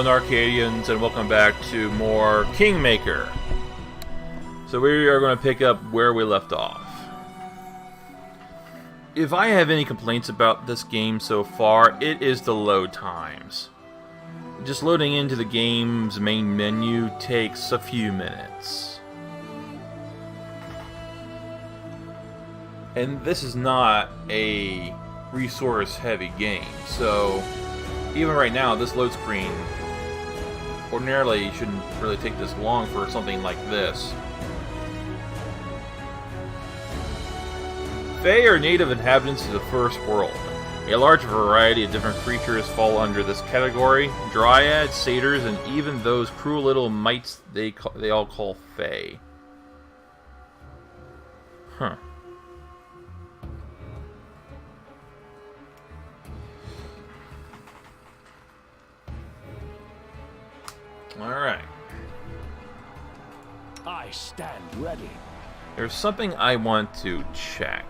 Arcadians, and welcome back to more Kingmaker. So we are going to pick up where we left off. If I have any complaints about this game so far, it is the load times. Just loading into the game's main menu takes a few minutes. And this is not a resource-heavy game, so even right now, this load screen ordinarily shouldn't really take this long for something like this. Fae are native inhabitants of the First World. A large variety of different creatures fall under this category. Dryads, satyrs, and even those cruel little mites they all call Fae. Huh. Alright. I stand ready. There's something I want to check.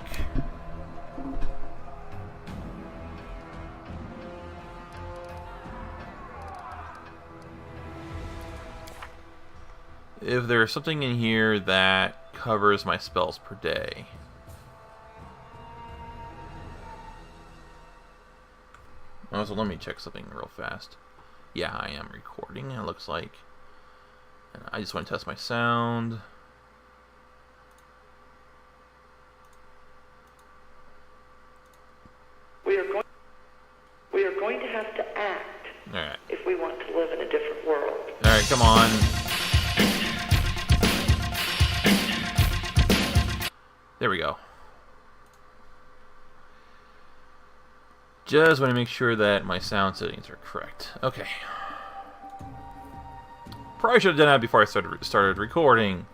If there's something in here that covers my spells per day. Also, let me check something real fast. Yeah, I am recording, it looks like. And I just want to test my sound. We are going to have to act. Alright. If we want to live in a different world. Alright, come on. There we go. Just want to make sure that my sound settings are correct. Okay. Probably should have done that before I started recording.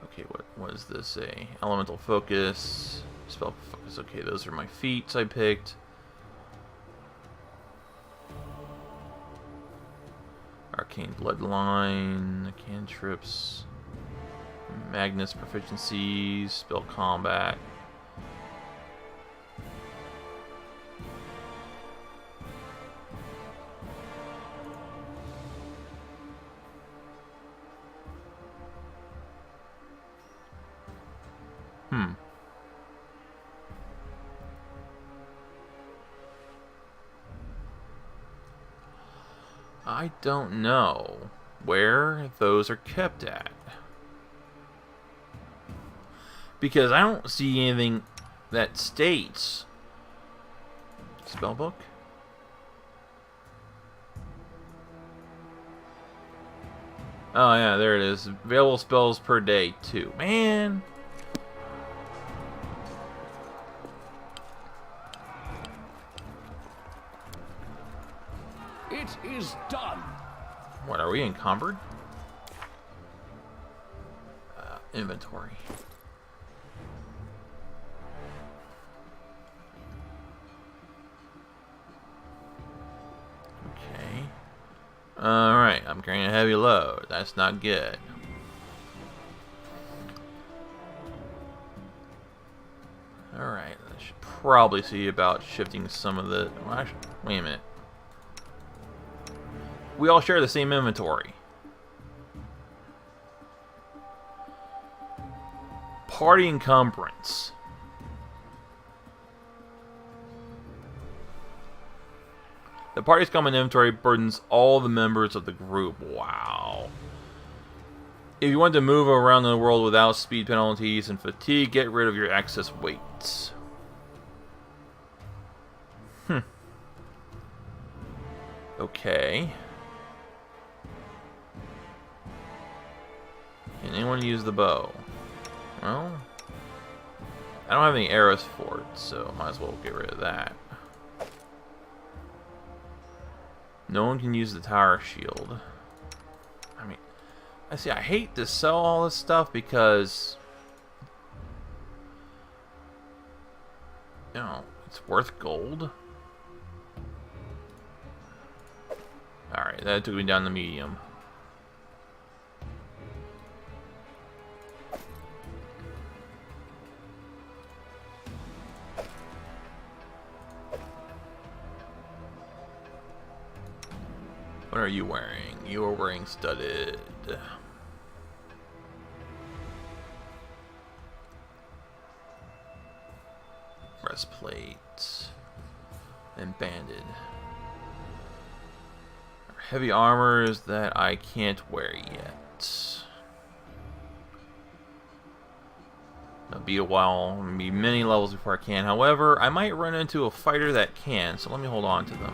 Okay, what is this? Elemental focus, spell focus. Okay, those are my feats I picked. Arcane bloodline, cantrips. Magnus proficiencies, spell combat. I don't know where those are kept at. Because I don't see anything that states spellbook. Oh yeah, there it is. Available spells per day too. Man. It is done. What are we encumbered? Inventory. Alright, I'm carrying a heavy load. That's not good. Alright, I should probably see about shifting some of the... Well, actually, wait a minute. We all share the same inventory. Party encumbrance. The party's common inventory burdens all the members of the group. Wow. If you want to move around the world without speed penalties and fatigue, get rid of your excess weights. Okay. Can anyone use the bow? Well, I don't have any arrows for it, so might as well get rid of that. No one can use the tower shield. I mean, I hate to sell all this stuff because, you know, it's worth gold. Alright, that took me down to medium. What are you wearing? You are wearing studded. Breastplate. And banded. Heavy armors that I can't wear yet. It'll be a while, it'll be many levels before I can. However, I might run into a fighter that can, so let me hold on to them.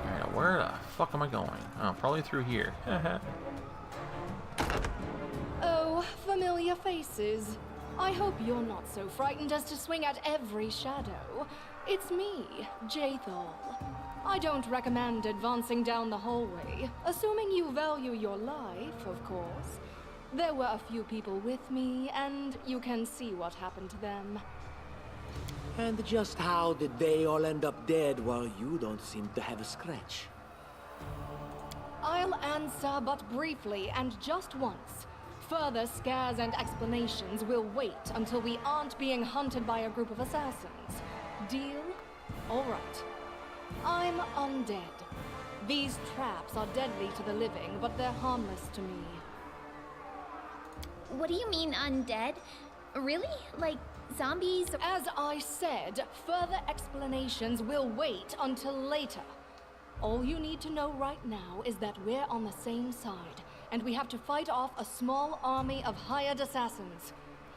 Alright, where the fuck am I going? Oh, probably through here. Oh, familiar faces. I hope you're not so frightened as to swing at every shadow. It's me, Jathal. I don't recommend advancing down the hallway, assuming you value your life, of course. There were a few people with me, and you can see what happened to them. And just how did they all end up dead while you don't seem to have a scratch? I'll answer but briefly and just once. Further scares and explanations will wait until we aren't being hunted by a group of assassins. Deal? All right. I'm undead. These traps are deadly to the living, but they're harmless to me. What do you mean, undead? Really? Like, zombies? As I said, further explanations will wait until later. All you need to know right now is that we're on the same side, and we have to fight off a small army of hired assassins.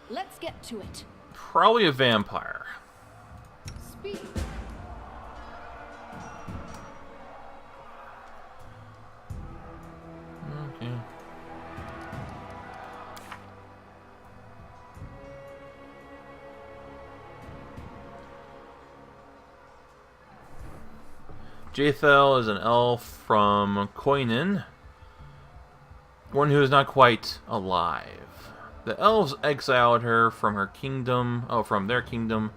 Let's get to it. Probably a vampire. Speed. Okay. Jathal is an elf from Koinen, one who is not quite alive. The elves exiled her from her kingdom, from their kingdom,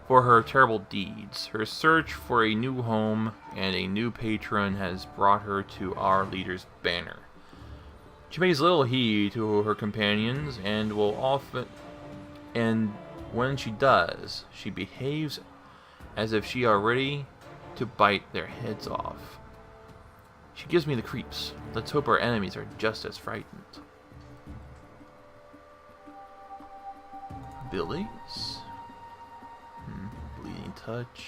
for her terrible deeds. Her search for a new home and a new patron has brought her to our leader's banner. She pays little heed to her companions and when she does, she behaves as if she are ready to bite their heads off. She gives me the creeps. Let's hope our enemies are just as frightened. Abilities? Bleeding touch.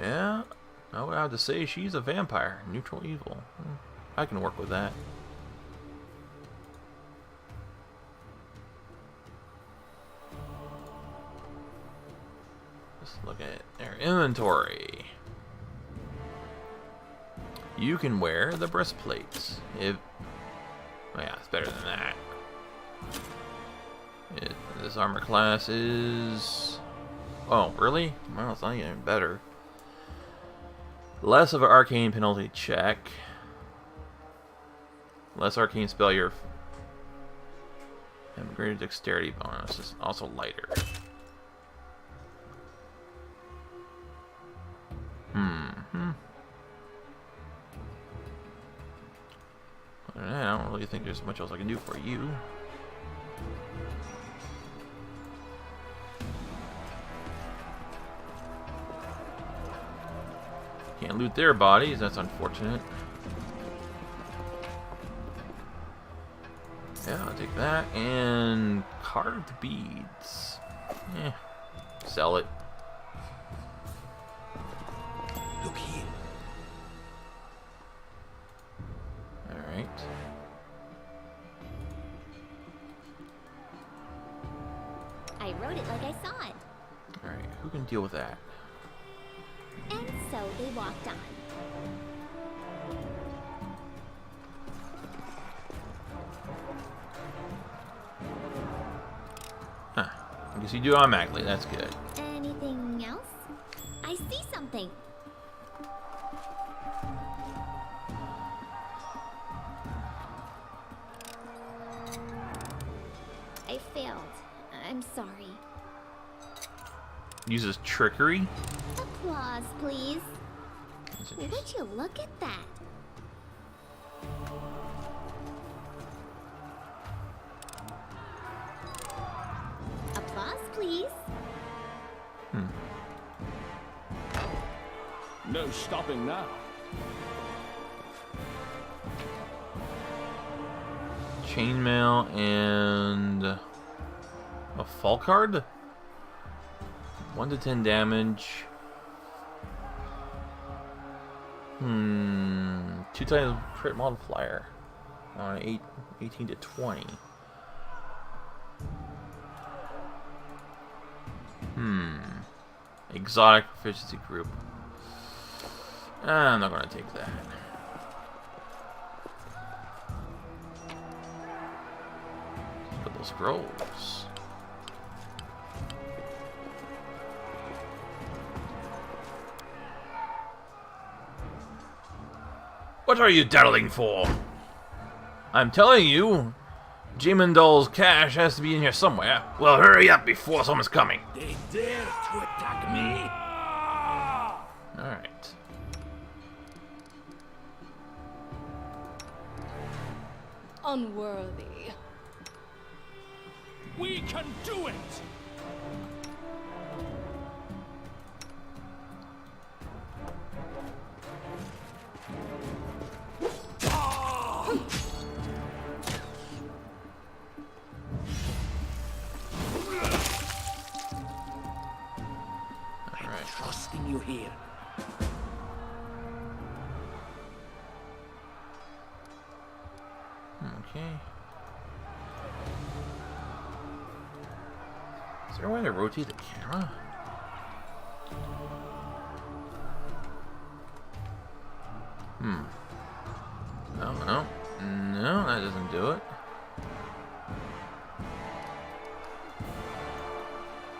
Yeah, I would have to say she's a vampire. Neutral evil. I can work with that. Let's look at their inventory. You can wear the breastplates. Oh yeah, it's better than that. This armor class is... Oh, really? Well, it's not even better. Less of an arcane penalty check. Less arcane spell your... And greater dexterity bonus is also lighter. I don't really think there's much else I can do for you. Can't loot their bodies, that's unfortunate. Yeah, I'll take that. And carved beads. Sell it. Look here. Alright. I wrote it like I saw it. Alright, who can deal with that? And so they walked on. Huh. I guess you do automatically, that's good. Anything else? I see something. I failed. I'm sorry. Uses trickery? Applause, please. That's Would interesting. you look at that? Applause, please. No stopping now. Chainmail and a fall card. 1 to 10 damage. 2 times crit multiplier on 18 to 20. Exotic proficiency group. I'm not gonna take that. Look at those scrolls. What are you daddling for? I'm telling you, Jimandol's cash has to be in here somewhere. Well, hurry up before someone's coming. They dare to attack me? Alright. Unworthy. We can do it! Trusting you here. Okay. Is there a way to rotate the camera? No, that doesn't do it.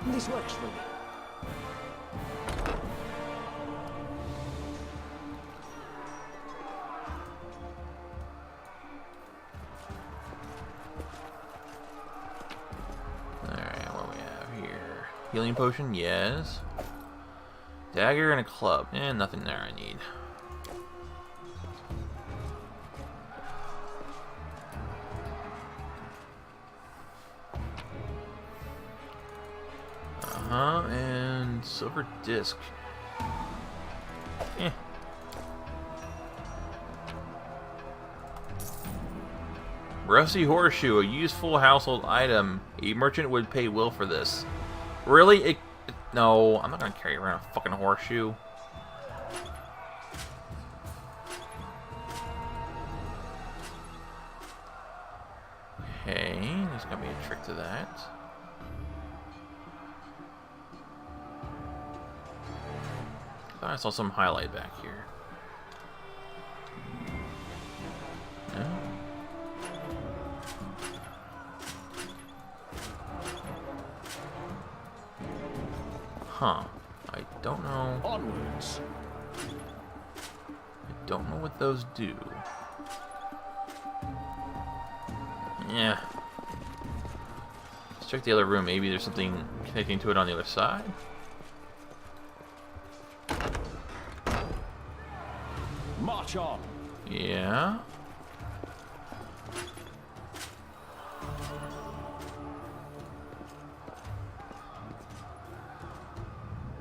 This works for me. Alright, what do we have here? Healing potion, yes. Dagger and a club. Nothing there I need. And silver disc. Rusty horseshoe, a useful household item. A merchant would pay well for this. Really? No, I'm not gonna carry around a fucking horseshoe. Okay, there's gotta be a trick to that. I saw some highlight back here. No? Huh. I don't know. Onwards. I don't know what those do. Yeah. Let's check the other room. Maybe there's something connecting to it on the other side. March on. Yeah.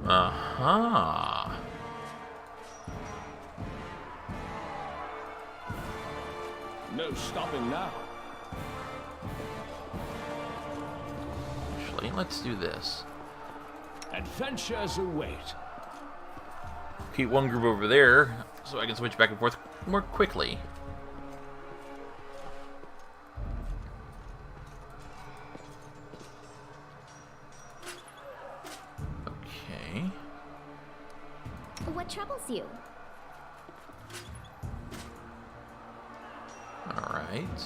Uh-huh. No stopping now. Actually, let's do this. Adventures await. Keep one group over there so I can switch back and forth more quickly. Okay. What troubles you? All right.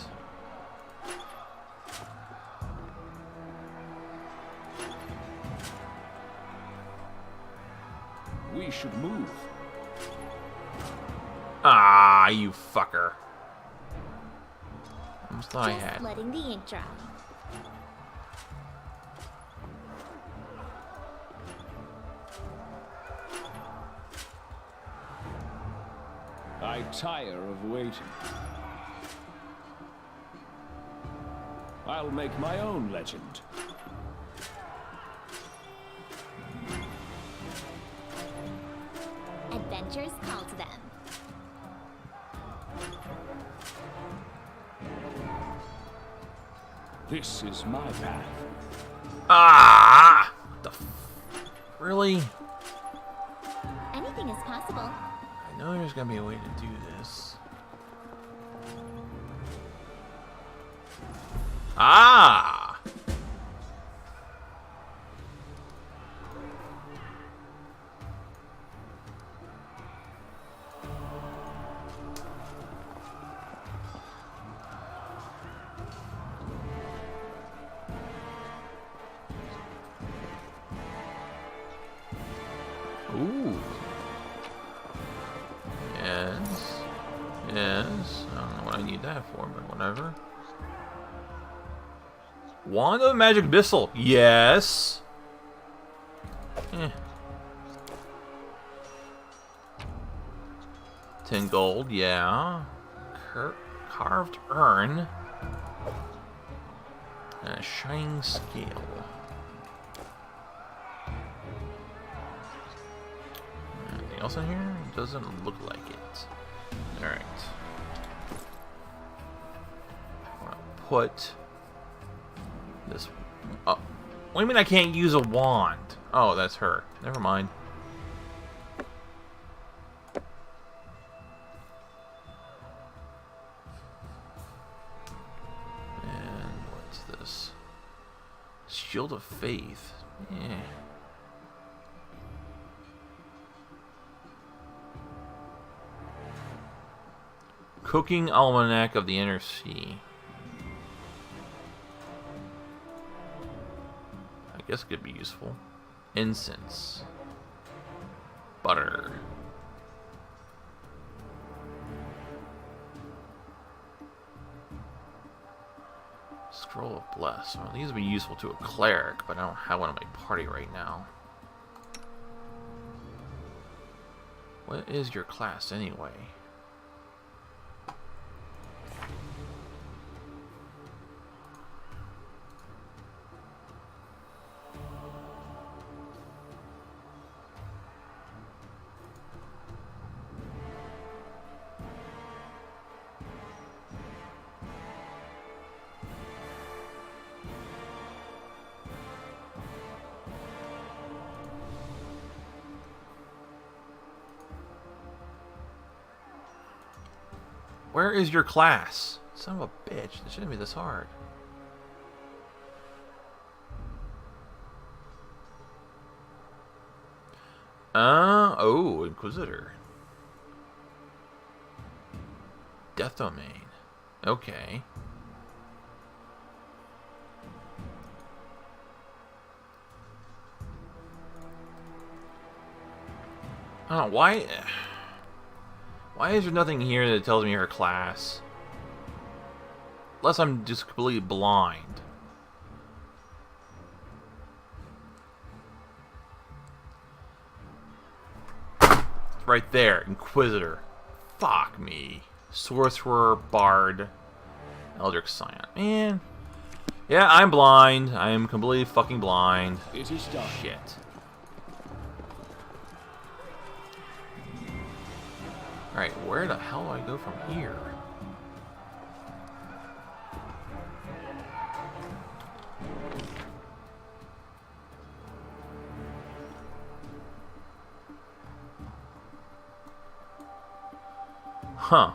We should move. Ah, you fucker. Almost thought I Just had. letting the ink dry. I tire of waiting. I'll make my own legend. nature's call to them. This is my path. Ah! What the really? Anything is possible. I know there's gonna be a way to do this. Ah! Ooh. Yes. Yes. I don't know what I need that for, but whatever. Wand of Magic Missile. Yes. 10 gold. Yeah. Carved urn. And a shining scale. Anything else in here? Doesn't look like it. Alright. Put this. Oh, what do you mean I can't use a wand? Oh, that's her. Never mind. And what's this? Shield of Faith. Yeah. Cooking Almanac of the Inner Sea. I guess it could be useful. Incense. Butter. Scroll of Bless. Well, these would be useful to a cleric, but I don't have one in my party right now. What is your class anyway? Where is your class? Son of a bitch. This shouldn't be this hard. Oh, Inquisitor. Death Domain. Okay. I don't know, why is there nothing here that tells me her class? Unless I'm just completely blind. Right there, Inquisitor. Fuck me. Sorcerer, Bard, Eldritch Scion. Man. Yeah, I'm blind. I am completely fucking blind. It is done. Shit. Alright, where the hell do I go from here? Huh.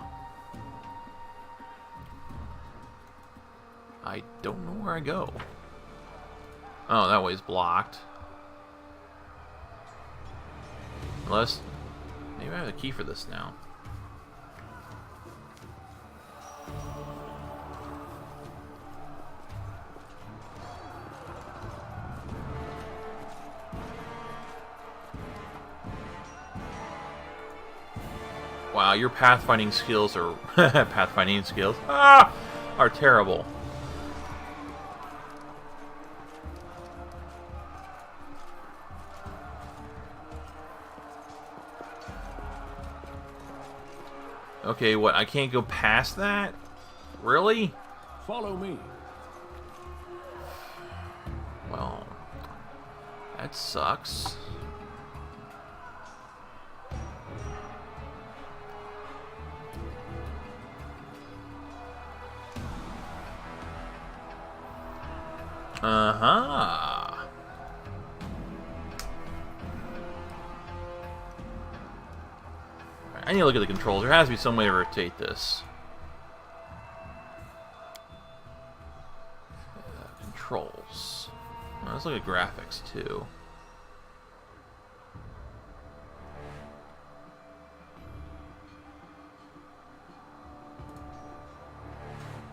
I don't know where I go. Oh, that way's blocked. Unless... maybe I have the key for this now. Wow, your pathfinding skills are are terrible. Okay, what? I can't go past that? Really? Follow me. Well, that sucks. Uh-huh. I need to look at the controls. There has to be some way to rotate this. Controls. Let's look at graphics too.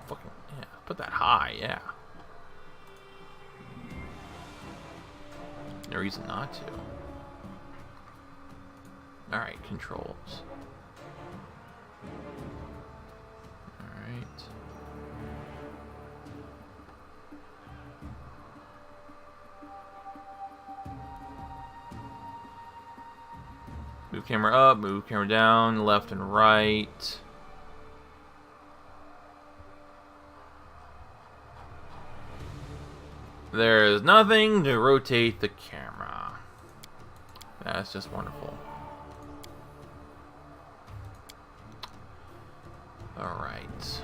Fucking yeah, put that high, yeah. No reason not to. Alright, controls. Alright. Move camera up, move camera down, left and right. There is nothing to rotate the camera. That's just wonderful. Alright.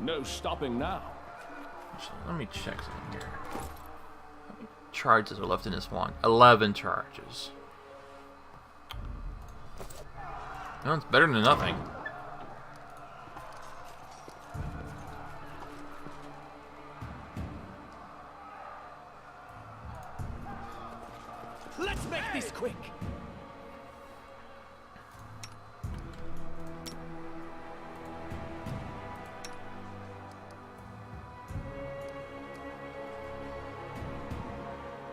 No stopping now. So let me check something here. How many charges are left in this one? 11 charges. No, it's better than nothing. Let's make this quick.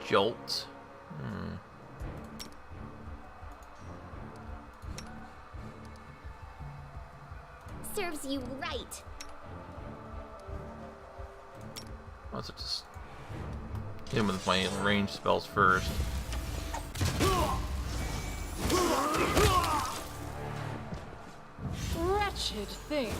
Jolt. Serves you right. Let's just hit him with my range spells first. Wretched things.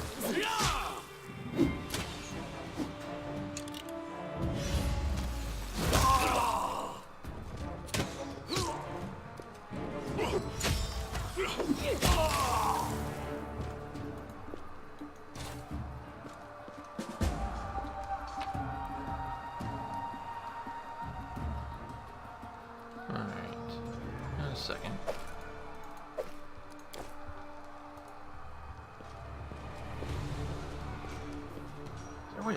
Second. There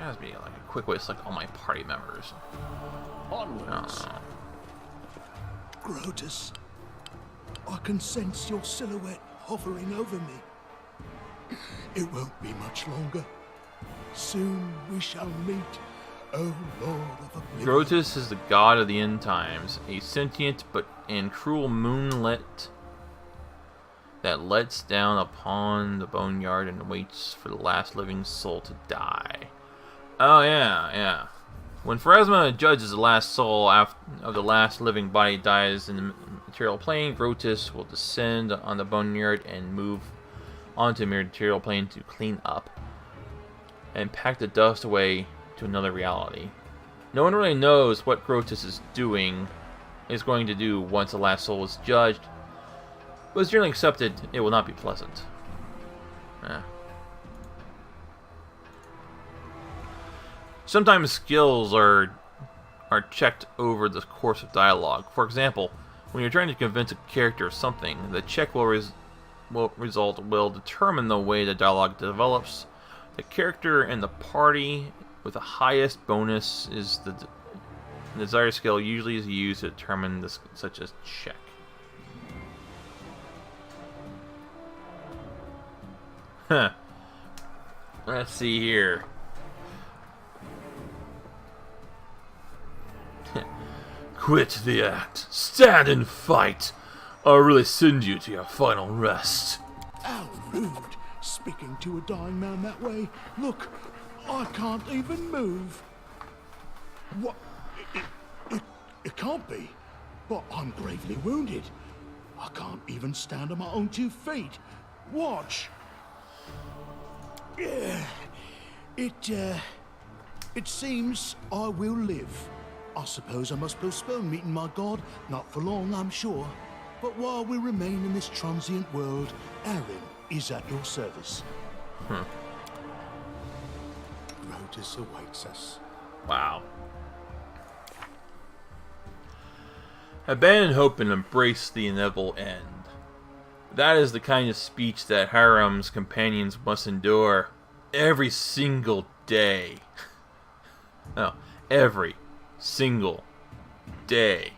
has to be like a quick way to select all my party members. Onwards. Grotus, I can sense your silhouette hovering over me. It won't be much longer. Soon we shall meet, O Lord of Oblivion. Grotus is the god of the end times, a sentient and cruel moonlet that lets down upon the boneyard and waits for the last living soul to die. Oh yeah, yeah. When Pharasma judges the last soul of the last living body dies in the material plane, Grotus will descend on the boneyard and move onto the material plane to clean up and pack the dust away to another reality. No one really knows what Grotus is going to do once the last soul is judged, but it's generally accepted it will not be pleasant. Sometimes skills are checked over the course of dialogue. For example, when you're trying to convince a character of something, the check will determine the way the dialogue develops. The character and the party with the highest bonus is the desired skill usually is used to determine such a check. Huh. Let's see here. Quit the act. Stand and fight. I'll really send you to your final rest. How rude, speaking to a dying man that way. Look, I can't even move. What? It can't be. But I'm gravely wounded. I can't even stand on my own 2 feet. Watch. It seems I will live. I suppose I must postpone meeting my god. Not for long, I'm sure. But while we remain in this transient world, Aaron is at your service. Grotus awaits us. Wow. Abandon hope and embrace the inevitable end. That is the kind of speech that Hiram's companions must endure every single day. No, every single day.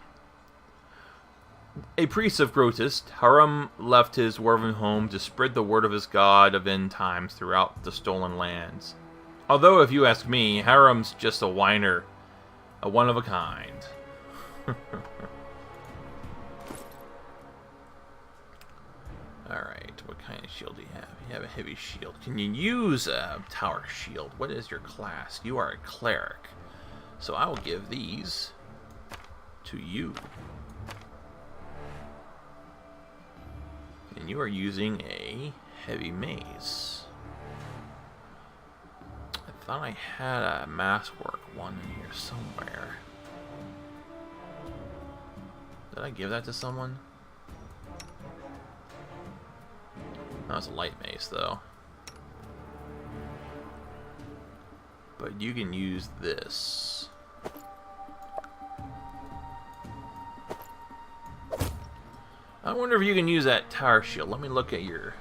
A priest of Grotus, Hiram left his dwarven home to spread the word of his god of end times throughout the stolen lands. Although, if you ask me, Hiram's just a whiner, a one of a kind. Alright, what kind of shield do you have? You have a heavy shield. Can you use a tower shield? What is your class? You are a cleric. So I will give these to you. And you are using a heavy mace. I thought I had a maskwork one in here somewhere. Did I give that to someone? That was a light mace, though. But you can use this. I wonder if you can use that tower shield. Let me look at your...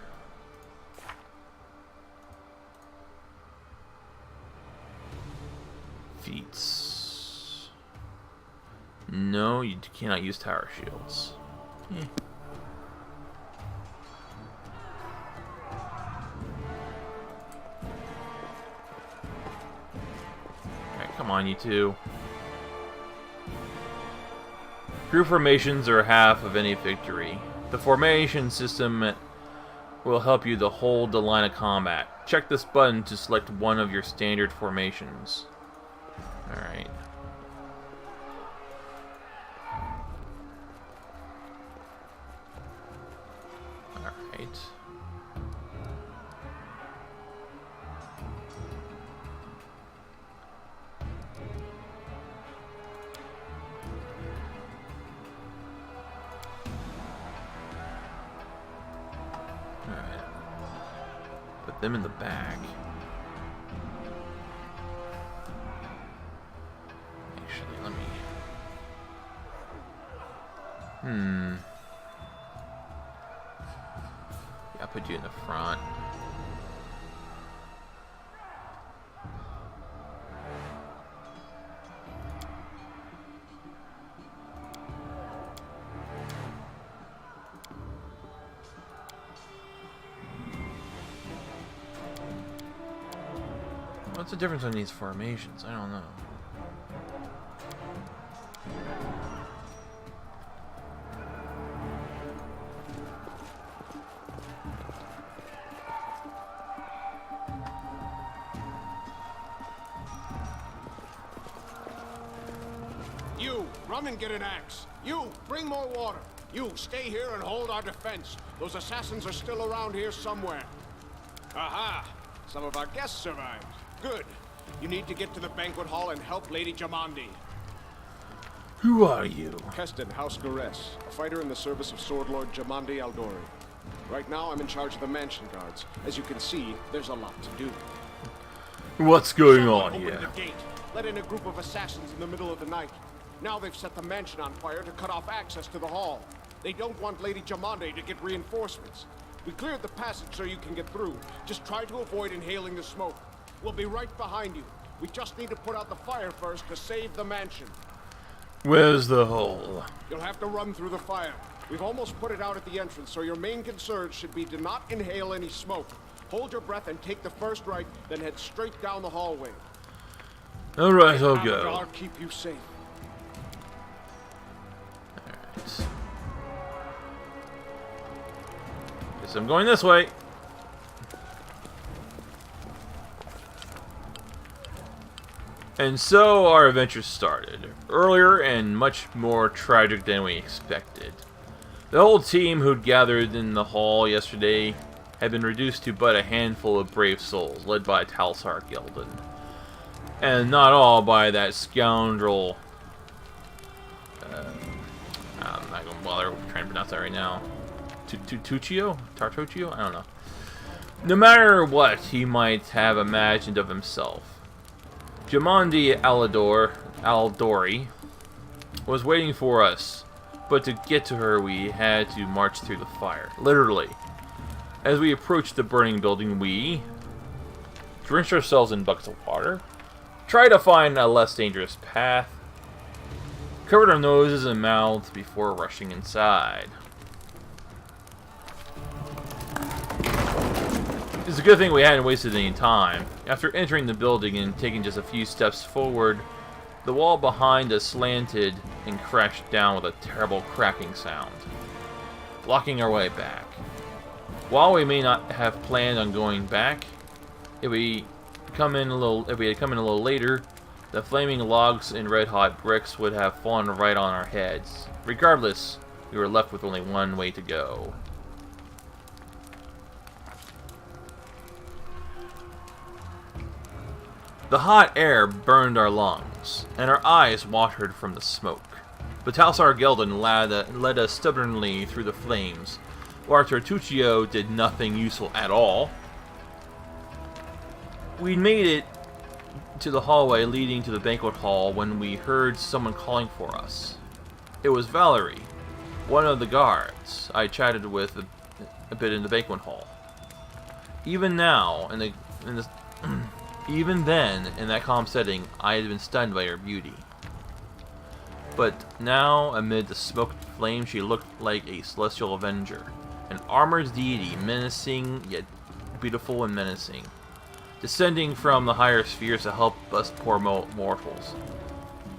feats. No, you cannot use tower shields. Alright, come on, you two. Group formations are half of any victory. The formation system will help you to hold the line of combat. Check this button to select one of your standard formations. Alright. Alright. Put them in the back. Actually, let me... Yeah, I'll put you in the front. What's the difference on these formations? I don't know. You, run and get an axe. You, bring more water. You, stay here and hold our defense. Those assassins are still around here somewhere. Aha! Some of our guests survived. Good. You need to get to the banquet hall and help Lady Jamandi. Who are you? Keston, House Gores, a fighter in the service of Swordlord Jamandi Aldori. Right now, I'm in charge of the mansion guards. As you can see, there's a lot to do. What's going on Someone here? opened the gate, let in a group of assassins in the middle of the night. Now they've set the mansion on fire to cut off access to the hall. They don't want Lady Jamandi to get reinforcements. We cleared the passage so you can get through. Just try to avoid inhaling the smoke. We'll be right behind you. We just need to put out the fire first to save the mansion. Where's the hole? You'll have to run through the fire. We've almost put it out at the entrance, so your main concern should be to not inhale any smoke. Hold your breath and take the first right, then head straight down the hallway. Alright, I'll go. I'll keep you safe. Alright. Guess I'm going this way. And so our adventure started. Earlier and much more tragic than we expected. The whole team who'd gathered in the hall yesterday had been reduced to but a handful of brave souls, led by Talsar Gildan. And not all by that scoundrel I'm not gonna bother trying to pronounce that right now. Tuccio? Tartuccio? I don't know. No matter what he might have imagined of himself, Jamandi Aldori was waiting for us, but to get to her we had to march through the fire. Literally. As we approached the burning building, we drenched ourselves in buckets of water, tried to find a less dangerous path, covered our noses and mouths before rushing inside. It's a good thing we hadn't wasted any time. After entering the building and taking just a few steps forward, the wall behind us slanted and crashed down with a terrible cracking sound, blocking our way back. While we may not have planned on going back, if we had come in a little later, the flaming logs and red-hot bricks would have fallen right on our heads. Regardless, we were left with only one way to go. The hot air burned our lungs, and our eyes watered from the smoke. But Talsar Geldon led us stubbornly through the flames, while Tartuccio did nothing useful at all. We made it to the hallway leading to the banquet hall when we heard someone calling for us. It was Valerie, one of the guards I chatted with a bit in the banquet hall. Even now, even then, in that calm setting, I had been stunned by her beauty. But now, amid the smoke and flame, she looked like a celestial avenger, an armored deity, menacing yet beautiful and menacing, descending from the higher spheres to help us poor mortals.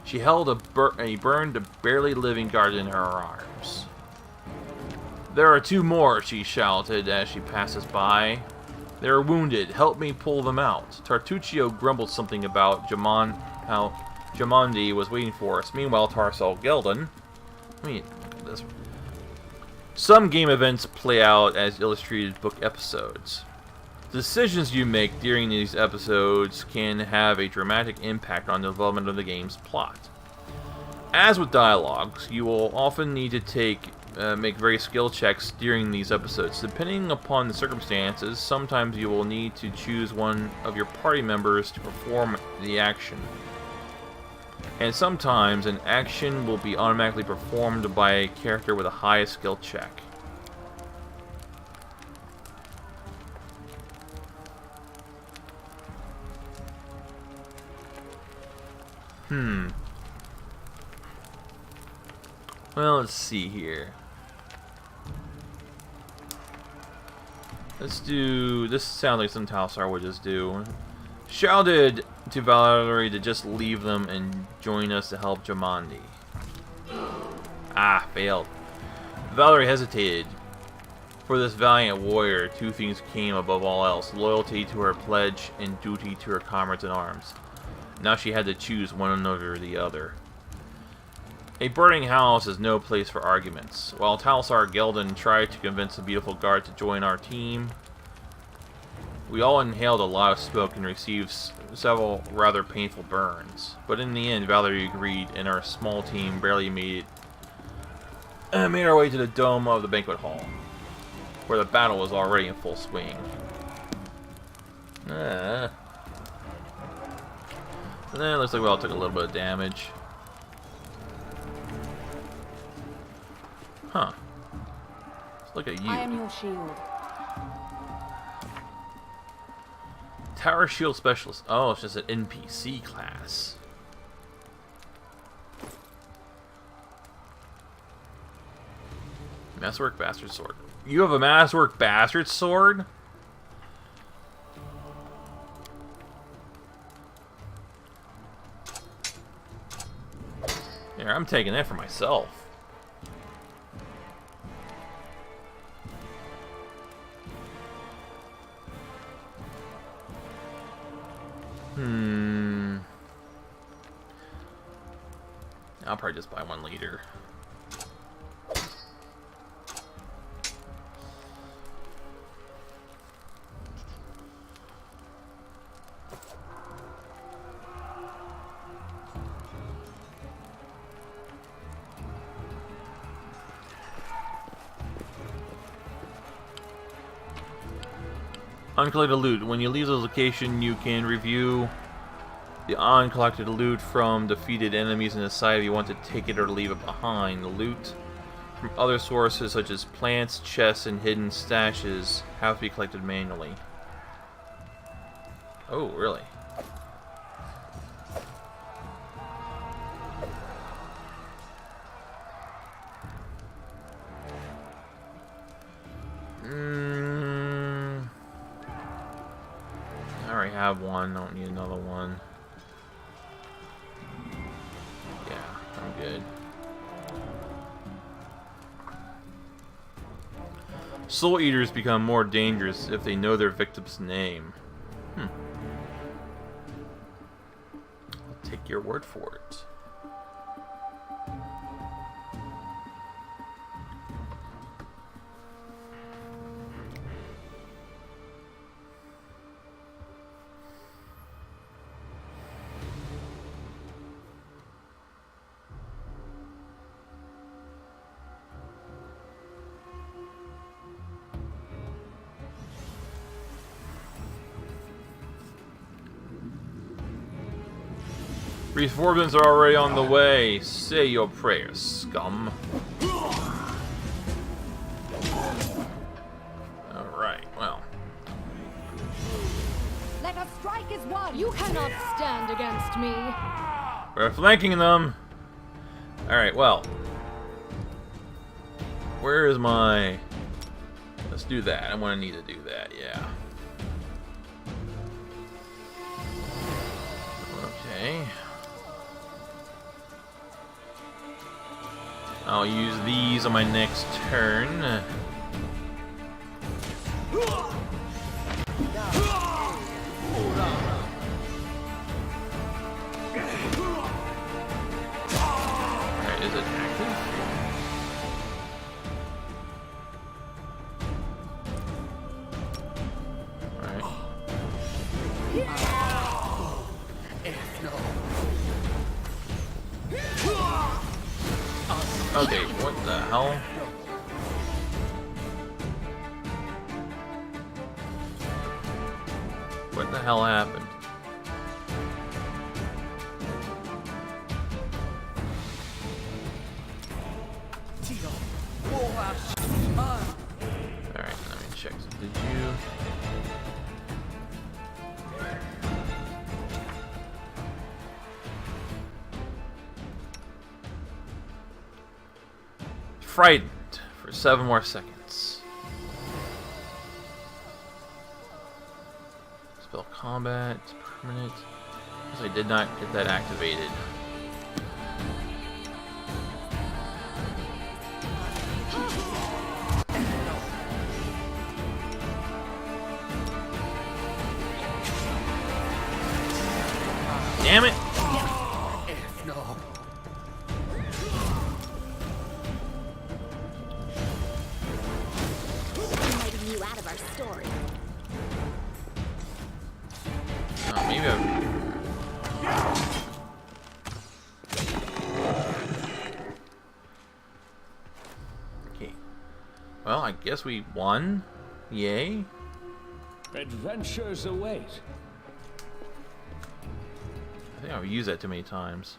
She held a burned, barely living guard in her arms. "There are two more," she shouted as she passed us by. "They are wounded. Help me pull them out." Tartuccio grumbled something about how Jamandi was waiting for us. Meanwhile, Talsar Geldon... Some game events play out as illustrated book episodes. The decisions you make during these episodes can have a dramatic impact on the development of the game's plot. As with dialogues, you will often need to make various skill checks during these episodes. Depending upon the circumstances, sometimes you will need to choose one of your party members to perform the action. And sometimes an action will be automatically performed by a character with a high skill check. Well, let's see here. Let's do... This sounds like some Talsar would just do. Shouted to Valerie to just leave them and join us to help Jamandi. Ah, failed. Valerie hesitated. For this valiant warrior, two things came above all else: loyalty to her pledge and duty to her comrades in arms. Now she had to choose one over the other. A burning house is no place for arguments. While Talsar Geldon tried to convince the beautiful guard to join our team, we all inhaled a lot of smoke and received several rather painful burns. But in the end, Valerie agreed, and our small team barely made our way to the dome of the banquet hall, where the battle was already in full swing. So then it looks like we all took a little bit of damage. Huh. Let's look at you. I am your shield. Tower Shield Specialist. Oh, it's just an NPC class. Masterwork Bastard Sword. You have a Masterwork Bastard Sword? Here, I'm taking that for myself. I'll probably just buy one later. Uncollected loot. When you leave the location, you can review the uncollected loot from defeated enemies and decide if you want to take it or leave it behind. The loot from other sources, such as plants, chests, and hidden stashes, have to be collected manually. Oh, really? I already have one, don't need another one. Yeah, I'm good. Soul Eaters become more dangerous if they know their victim's name. I'll take your word for it. Reinforcements are already on the way. Say your prayers, scum. Alright, well. Let us strike as one. You cannot stand against me. We're flanking them. Alright, well. Where is my... Let's do that. I'm gonna need to do that, yeah. Okay. I'll use these on my next turn. Alright, is it active? Alright. Okay, what the hell? What the hell happened? Alright, let me check. So did you... Frightened for 7 more seconds. Spell combat, permanent. Because I did not get that activated. Damn it! Maybe okay. Well, I guess we won. Yay. Adventures await. I think I've used that too many times.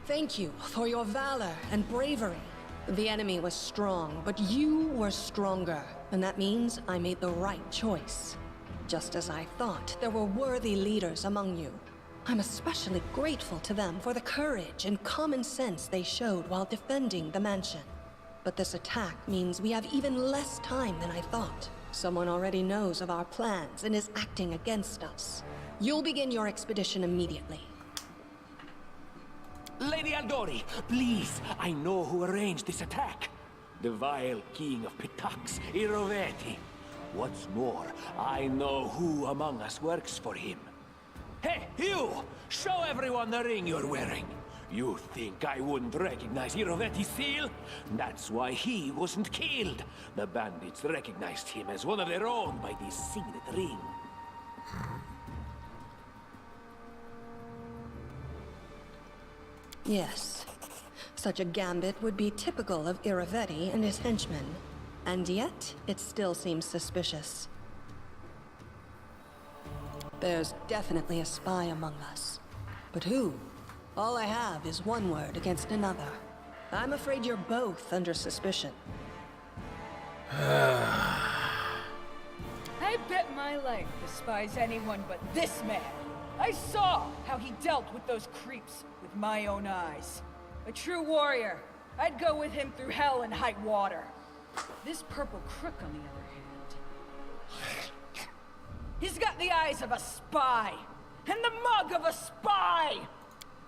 Thank you for your valor and bravery. The enemy was strong, but you were stronger. And that means I made the right choice. Just as I thought, there were worthy leaders among you. I'm especially grateful to them for the courage and common sense they showed while defending the mansion. But this attack means we have even less time than I thought. Someone already knows of our plans and is acting against us. You'll begin your expedition immediately. Lady Aldori, please, I know who arranged this attack. The vile king of Pitax, Iroveti. What's more, I know who among us works for him. Hey, you! Show everyone the ring you're wearing. You think I wouldn't recognize Iroveti's seal? That's why he wasn't killed. The bandits recognized him as one of their own by this signet ring. Yes. Such a gambit would be typical of Iroveti and his henchmen. And yet, it still seems suspicious. There's definitely a spy among us. But who? All I have is one word against another. I'm afraid you're both under suspicion. I bet my life despise anyone but this man. I saw how he dealt with those creeps with my own eyes. A true warrior. I'd go with him through hell and high water. This purple crook, on the other hand, he's got the eyes of a spy, and the mug of a spy!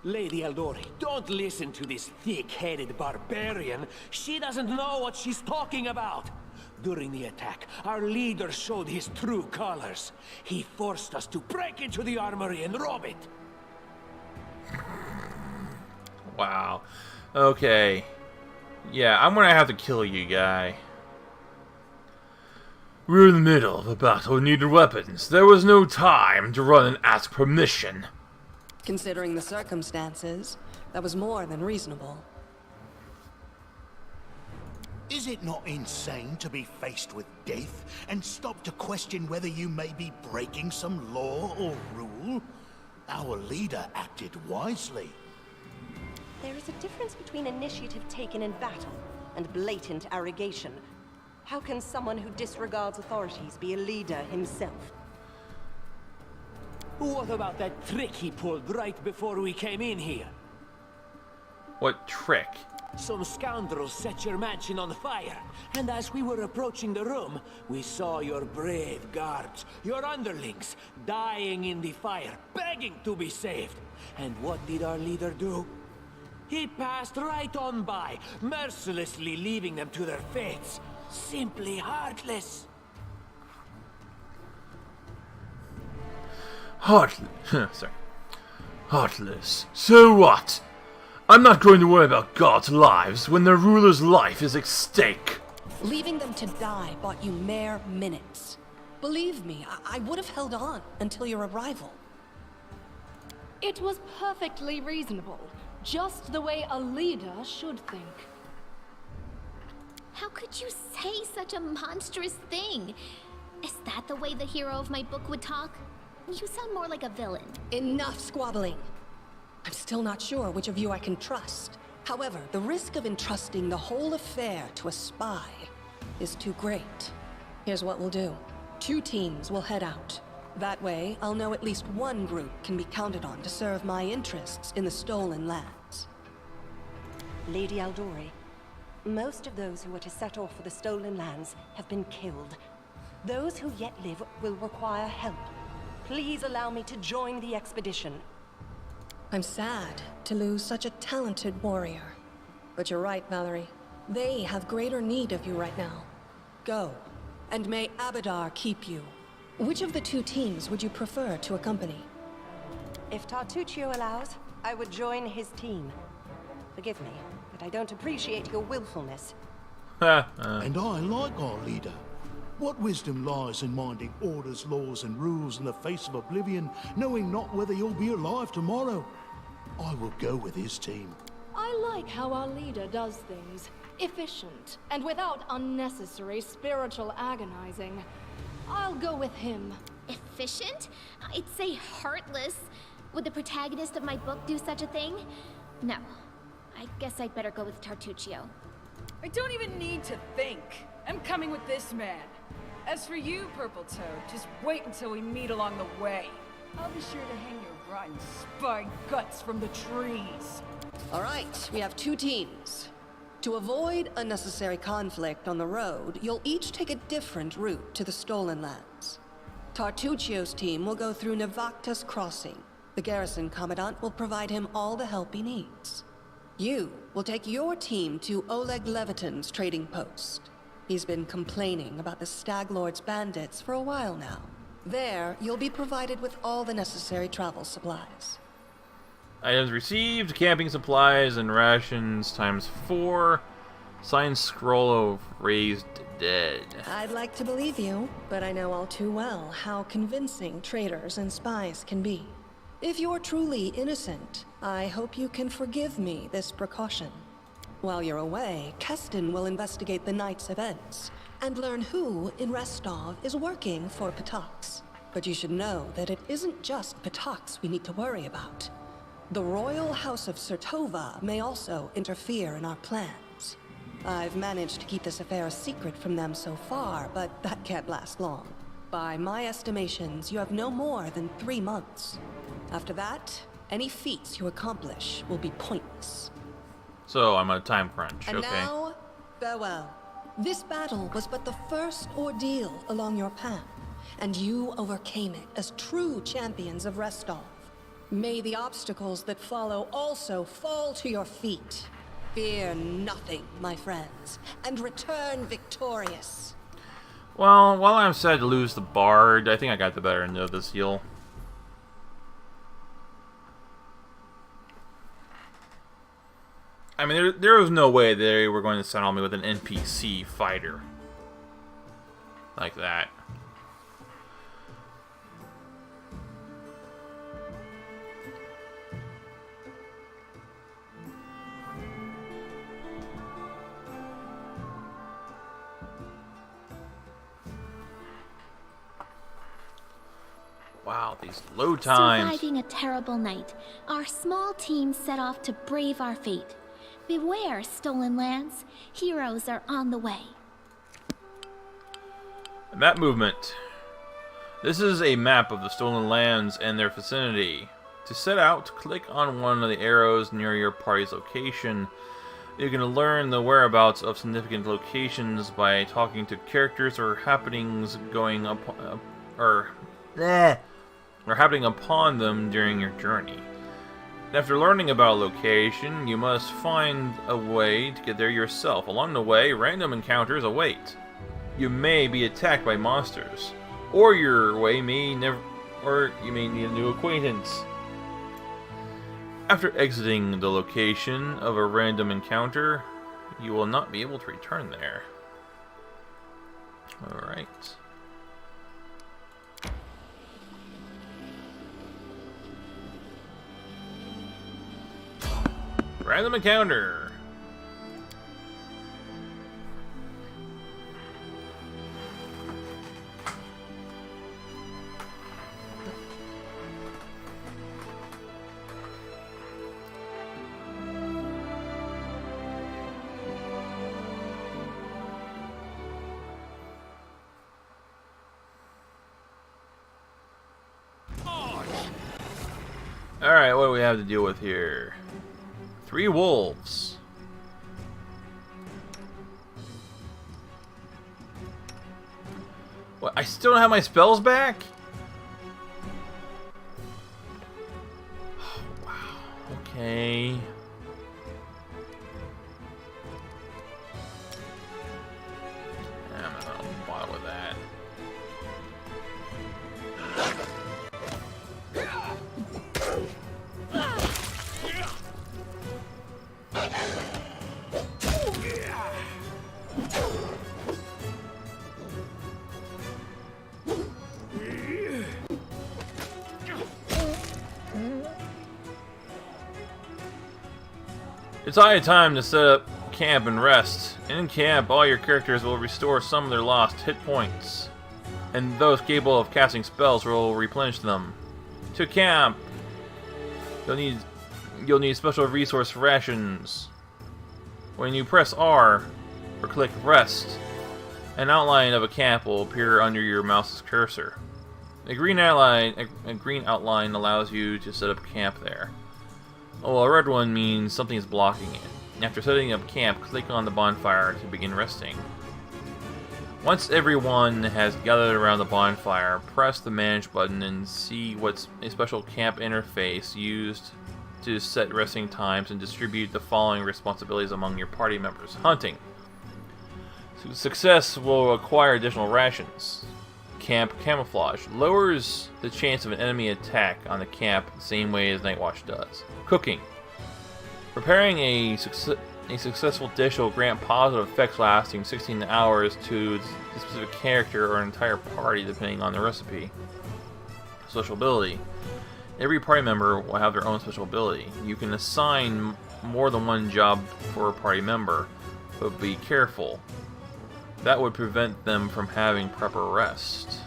Lady Eldori, don't listen to this thick-headed barbarian. She doesn't know what she's talking about. During the attack, our leader showed his true colors. He forced us to break into the armory and rob it. Wow. Okay. Yeah, I'm gonna have to kill you, guy. We're in the middle of a battle and needed weapons. There was no time to run and ask permission. Considering the circumstances, that was more than reasonable. Is it not insane to be faced with death and stop to question whether you may be breaking some law or rule? Our leader acted wisely. There is a difference between initiative taken in battle and blatant arrogation. How can someone who disregards authorities be a leader himself? What about that trick he pulled right before we came in here? What trick? Some scoundrels set your mansion on fire, and as we were approaching the room, we saw your brave guards, your underlings, dying in the fire, begging to be saved. And what did our leader do? He passed right on by, mercilessly leaving them to their fates. Simply heartless. Heartless. So what? I'm not going to worry about God's lives when their ruler's life is at stake. Leaving them to die bought you mere minutes. Believe me, I would have held on until your arrival. It was perfectly reasonable. Just the way a leader should think. How could you say such a monstrous thing? Is that the way the hero of my book would talk? You sound more like a villain. Enough squabbling. I'm still not sure which of you I can trust. However, the risk of entrusting the whole affair to a spy is too great. Here's what we'll do. 2 teams will head out. That way, I'll know at least one group can be counted on to serve my interests in the stolen lands. Lady Eldori, most of those who are to set off for the stolen lands have been killed. Those who yet live will require help. Please allow me to join the expedition. I'm sad to lose such a talented warrior. But you're right, Valerie. They have greater need of you right now. Go, and may Abadar keep you. Which of the 2 teams would you prefer to accompany? If Tartuccio allows, I would join his team. Forgive me, but I don't appreciate your willfulness. And I like our leader. What wisdom lies in minding orders, laws, and rules in the face of oblivion, knowing not whether you'll be alive tomorrow? I will go with his team. I like how our leader does things. Efficient, and without unnecessary spiritual agonizing. I'll go with him. Efficient? I'd say heartless. Would the protagonist of my book do such a thing? No. I guess I'd better go with Tartuccio. I don't even need to think. I'm coming with this man. As for you, Purple Toad, just wait until we meet along the way. I'll be sure to hang your rotten spy guts from the trees. All right, we have 2 teams. To avoid unnecessary conflict on the road, you'll each take a different route to the stolen lands. Tartuccio's team will go through Navacta's crossing. The garrison commandant will provide him all the help he needs. You will take your team to Oleg Leviton's trading post. He's been complaining about the Stag Lord's bandits for a while now. There, you'll be provided with all the necessary travel supplies. Items received, camping supplies and rations ×4. Signed scroll of raised dead. I'd like to believe you, but I know all too well how convincing traitors and spies can be. If you're truly innocent, I hope you can forgive me this precaution. While you're away, Keston will investigate the night's events and learn who in Restov is working for Patax. But you should know that it isn't just Patax we need to worry about. The Royal House of Sertova may also interfere in our plans. I've managed to keep this affair a secret from them so far, but that can't last long. By my estimations, you have no more than 3 months. After that, any feats you accomplish will be pointless. So I'm on a time crunch, And okay. now, farewell. This battle was but the first ordeal along your path, and you overcame it as true champions of Restov. May the obstacles that follow also fall to your feet. Fear nothing, my friends, and return victorious. Well, while I'm sad to lose the Bard, I think I got the better end of this deal. I mean, there was no way they were going to saddle me with an NPC fighter. Like that. Wow, these load times. Surviving a terrible night, our small team set off to brave our fate. Beware, stolen lands. Heroes are on the way. Map movement. This is a map of the stolen lands and their vicinity. To set out, click on one of the arrows near your party's location. You can learn the whereabouts of significant locations by talking to characters or happenings going up, or happening upon them during your journey. After learning about a location, you must find a way to get there yourself. Along the way, random encounters await. You may be attacked by monsters, or you may need a new acquaintance. After exiting the location of a random encounter, you will not be able to return there. Alright. Random encounter. Alright, what do we have to deal with here? 3 wolves. What? I still don't have my spells back? Oh, wow. Okay. I'm not gonna bother with that. It's high time to set up camp and rest. In camp, all your characters will restore some of their lost hit points, and those capable of casting spells will replenish them. To camp, you'll need special resource rations. When you press R or click rest, an outline of a camp will appear under your mouse's cursor. A green outline allows you to set up camp there. Oh, a red one means something is blocking it. After setting up camp, click on the bonfire to begin resting. Once everyone has gathered around the bonfire, press the manage button and see what's a special camp interface used to set resting times and distribute the following responsibilities among your party members. Hunting. Success will acquire additional rations. Camp camouflage lowers the chance of an enemy attack on the camp the same way as Night Watch does. Cooking. Preparing a successful dish will grant positive effects lasting 16 hours to the specific character or entire party depending on the recipe. Social ability. Every party member will have their own special ability. You can assign more than one job for a party member, but be careful. That would prevent them from having proper rest.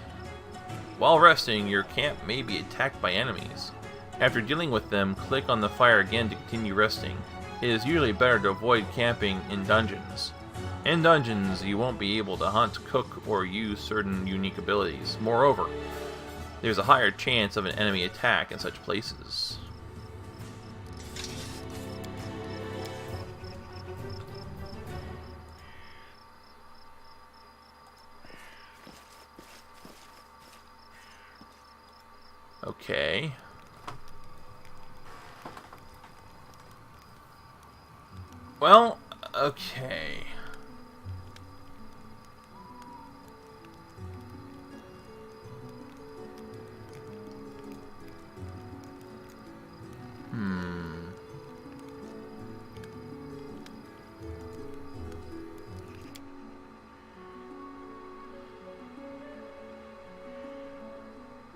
While resting, your camp may be attacked by enemies. After dealing with them, click on the fire again to continue resting. It is usually better to avoid camping in dungeons. In dungeons, you won't be able to hunt, cook, or use certain unique abilities. Moreover, there's a higher chance of an enemy attack in such places. Okay. Well, okay.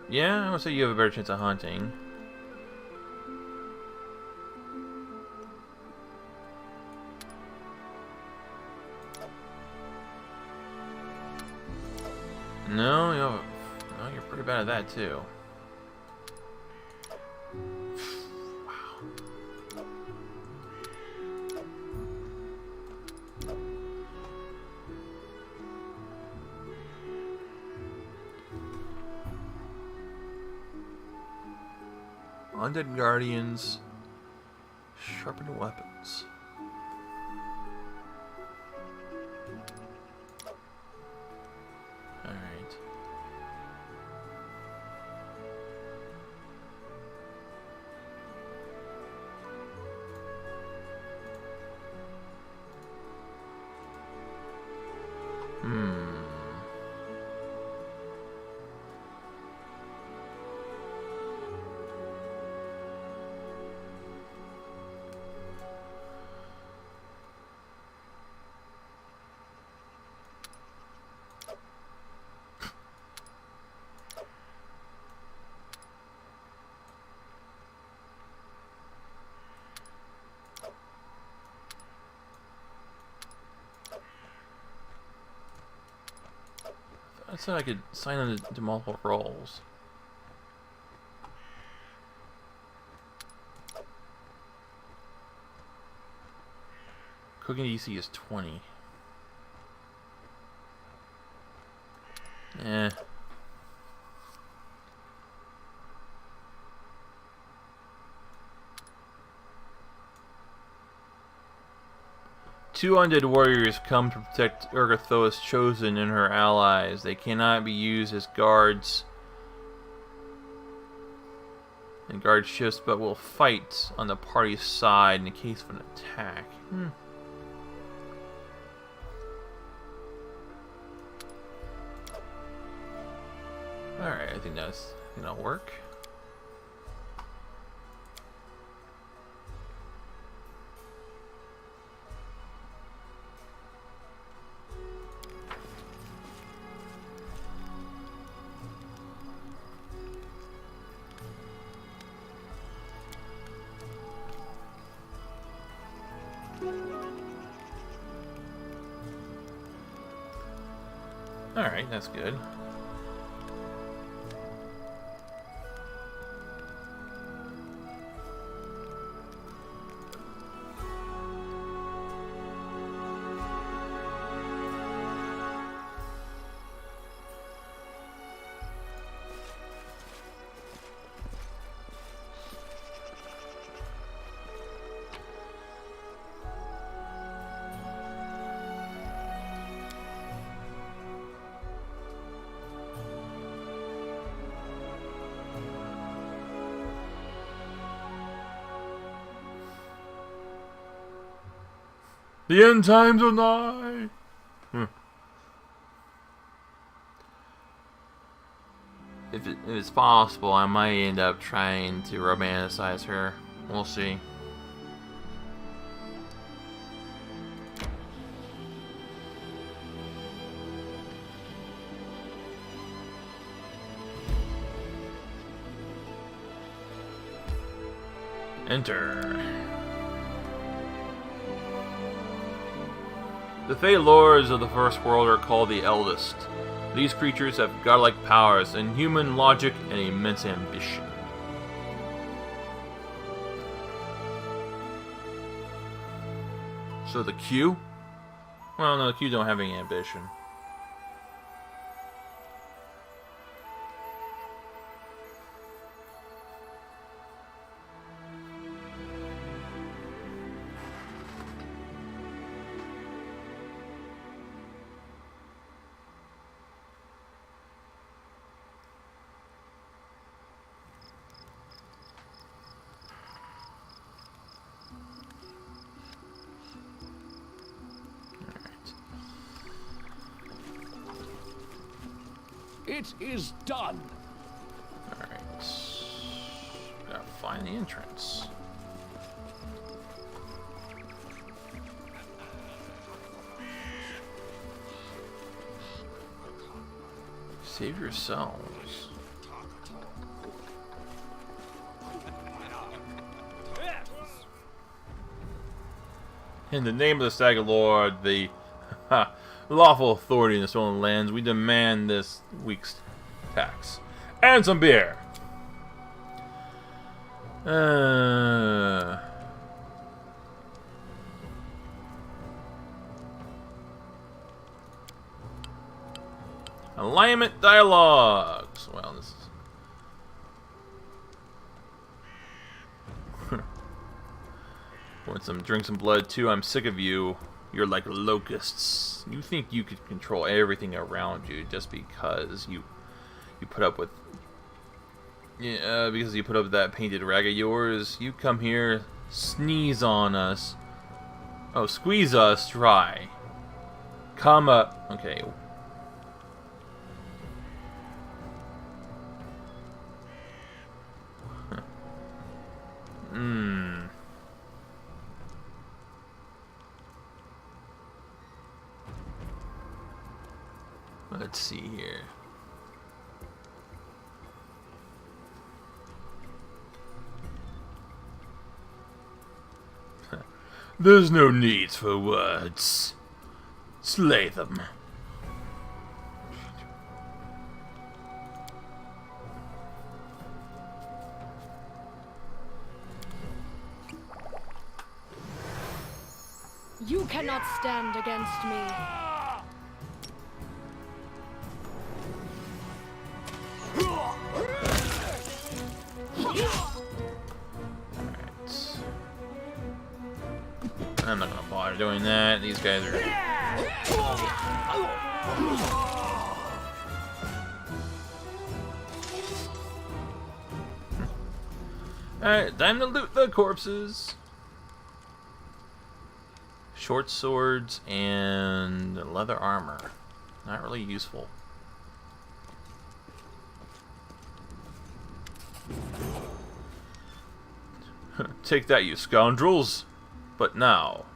Yeah, I would say you have a better chance of hunting. No, you're pretty bad at that too. Undead guardians, sharpened weapons. All right. I said I could sign on to multiple roles. Cooking DC is 20. Eh. Two undead warriors come to protect Urgathoa's chosen and her allies. They cannot be used as guards and guard shifts, but will fight on the party's side in case of an attack. Alright, I think that'll work. Alright, that's good. The end times are nigh. If it's possible, I might end up trying to romanticize her. We'll see. Enter. The Fey Lords of the First World are called the Eldest. These creatures have godlike powers, inhuman logic, and immense ambition. So the Q? Well, no, the Q don't have any ambition. It is done. Alright. Gotta find the entrance. Save yourselves. In the name of the Stag Lord, the lawful authority in the stolen lands, we demand this week's tax. And some beer! Alignment dialogues! Well, this is... Want some drink some blood too? I'm sick of you. You're like locusts. You think you could control everything around you just because you put up with because you put up with that painted rag of yours. You come here, sneeze on us. Oh, squeeze us dry. Come up. Okay. Let's see here. There's no need for words. Slay them. You cannot stand against me. I'm not gonna bother doing that. These guys are... Alright, time to loot the corpses. Short swords and leather armor. Not really useful. Take that, you scoundrels! But now...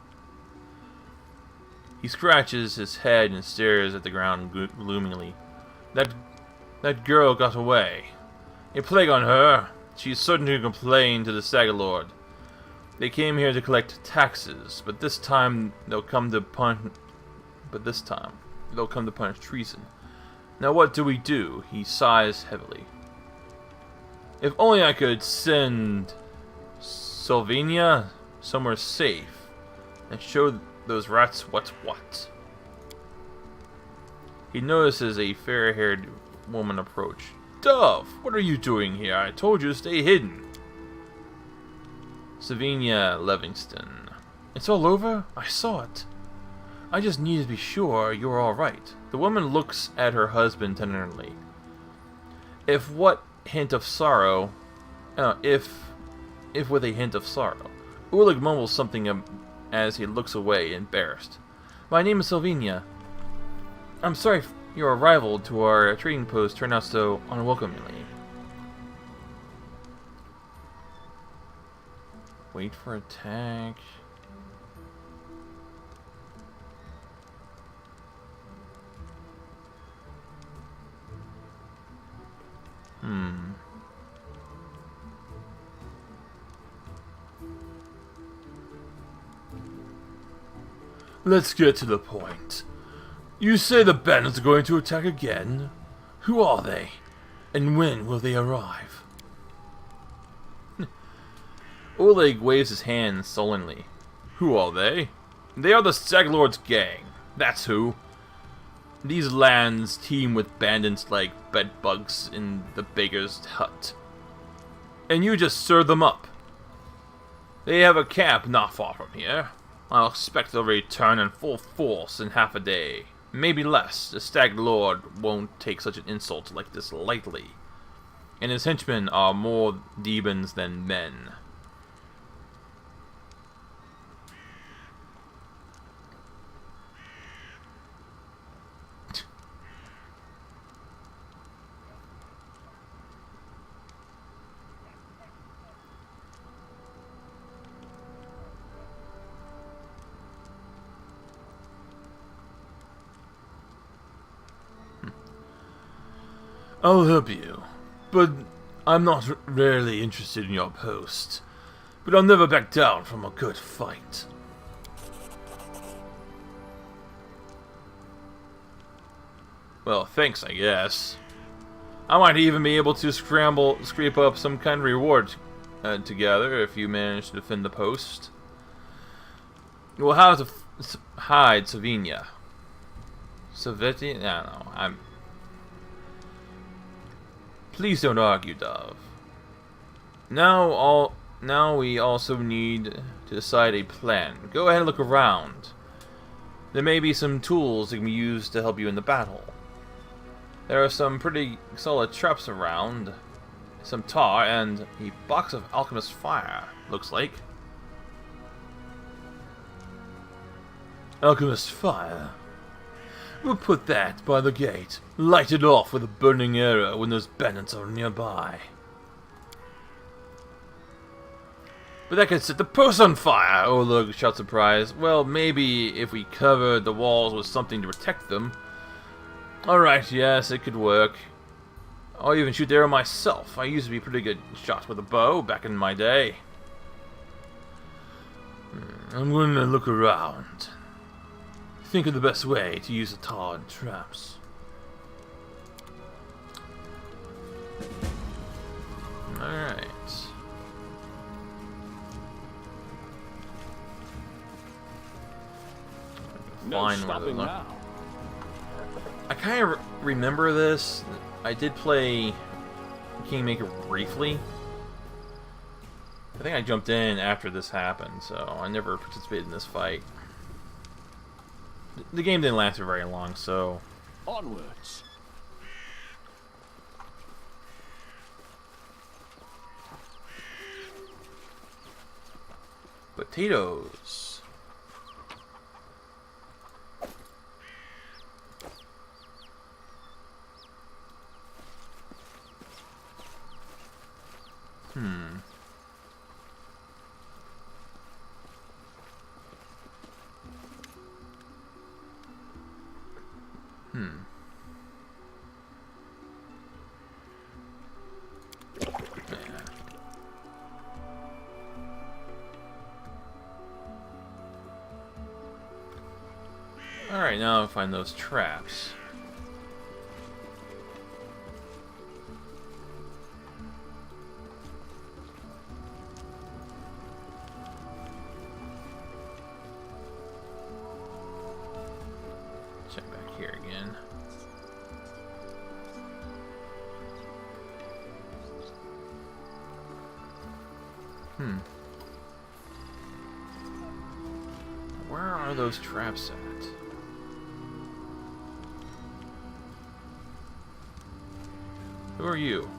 He scratches his head and stares at the ground gloomily. That girl got away. A plague on her! She's certain to complain to the Stag Lord. They came here to collect taxes, but this time they'll come to punish treason. Now what do we do? He sighs heavily. If only I could send Sylvania somewhere safe and show those rats what's what. He notices a fair-haired woman approach. Dove, what are you doing here? I told you to stay hidden. Savinia Livingston. It's all over? I saw it. I just needed to be sure you're all right. The woman looks at her husband tenderly. If with a hint of sorrow, Oleg mumbles something as he looks away, embarrassed. My name is Sylvania. I'm sorry your arrival to our trading post turned out so unwelcomingly. Wait for attack. let's get to the point. You say the bandits are going to attack again? Who are they? And when will they arrive? Oleg waves his hand sullenly. Who are they? They are the Swordlord's gang. That's who. These lands teem with bandits like bedbugs in the baker's hut. And you just serve them up. They have a camp not far from here. I'll expect they'll return in full force in half a day. Maybe less. The Swordlord won't take such an insult like this lightly. And his henchmen are more demons than men. I'll help you, but I'm not really interested in your post. But I'll never back down from a good fight. Well, thanks, I guess. I might even be able to scrape up some kind of reward together if you manage to defend the post. We'll have to hide Savinia. Saveti? I don't know. Please don't argue, Dove. Now we also need to decide a plan. Go ahead and look around. There may be some tools that can be used to help you in the battle. There are some pretty solid traps around, some tar, and a box of alchemist fire, looks like. Alchemist fire? We'll put that by the gate. Light it off with a burning arrow when those bandits are nearby. But that could set the post on fire! Oleg shouts surprised. Well, maybe if we covered the walls with something to protect them. Alright, yes, it could work. I'll even shoot the arrow myself. I used to be a pretty good shot with a bow back in my day. I'm going to look around. Think of the best way to use the tar and traps. Alright. No stopping now. I kind of remember this. I did play Kingmaker briefly. I think I jumped in after this happened, so I never participated in this fight. The game didn't last for very long, so... Onwards. Potatoes. Alright, now I'll find those traps. Check back here again. Where are those traps at? Who are you?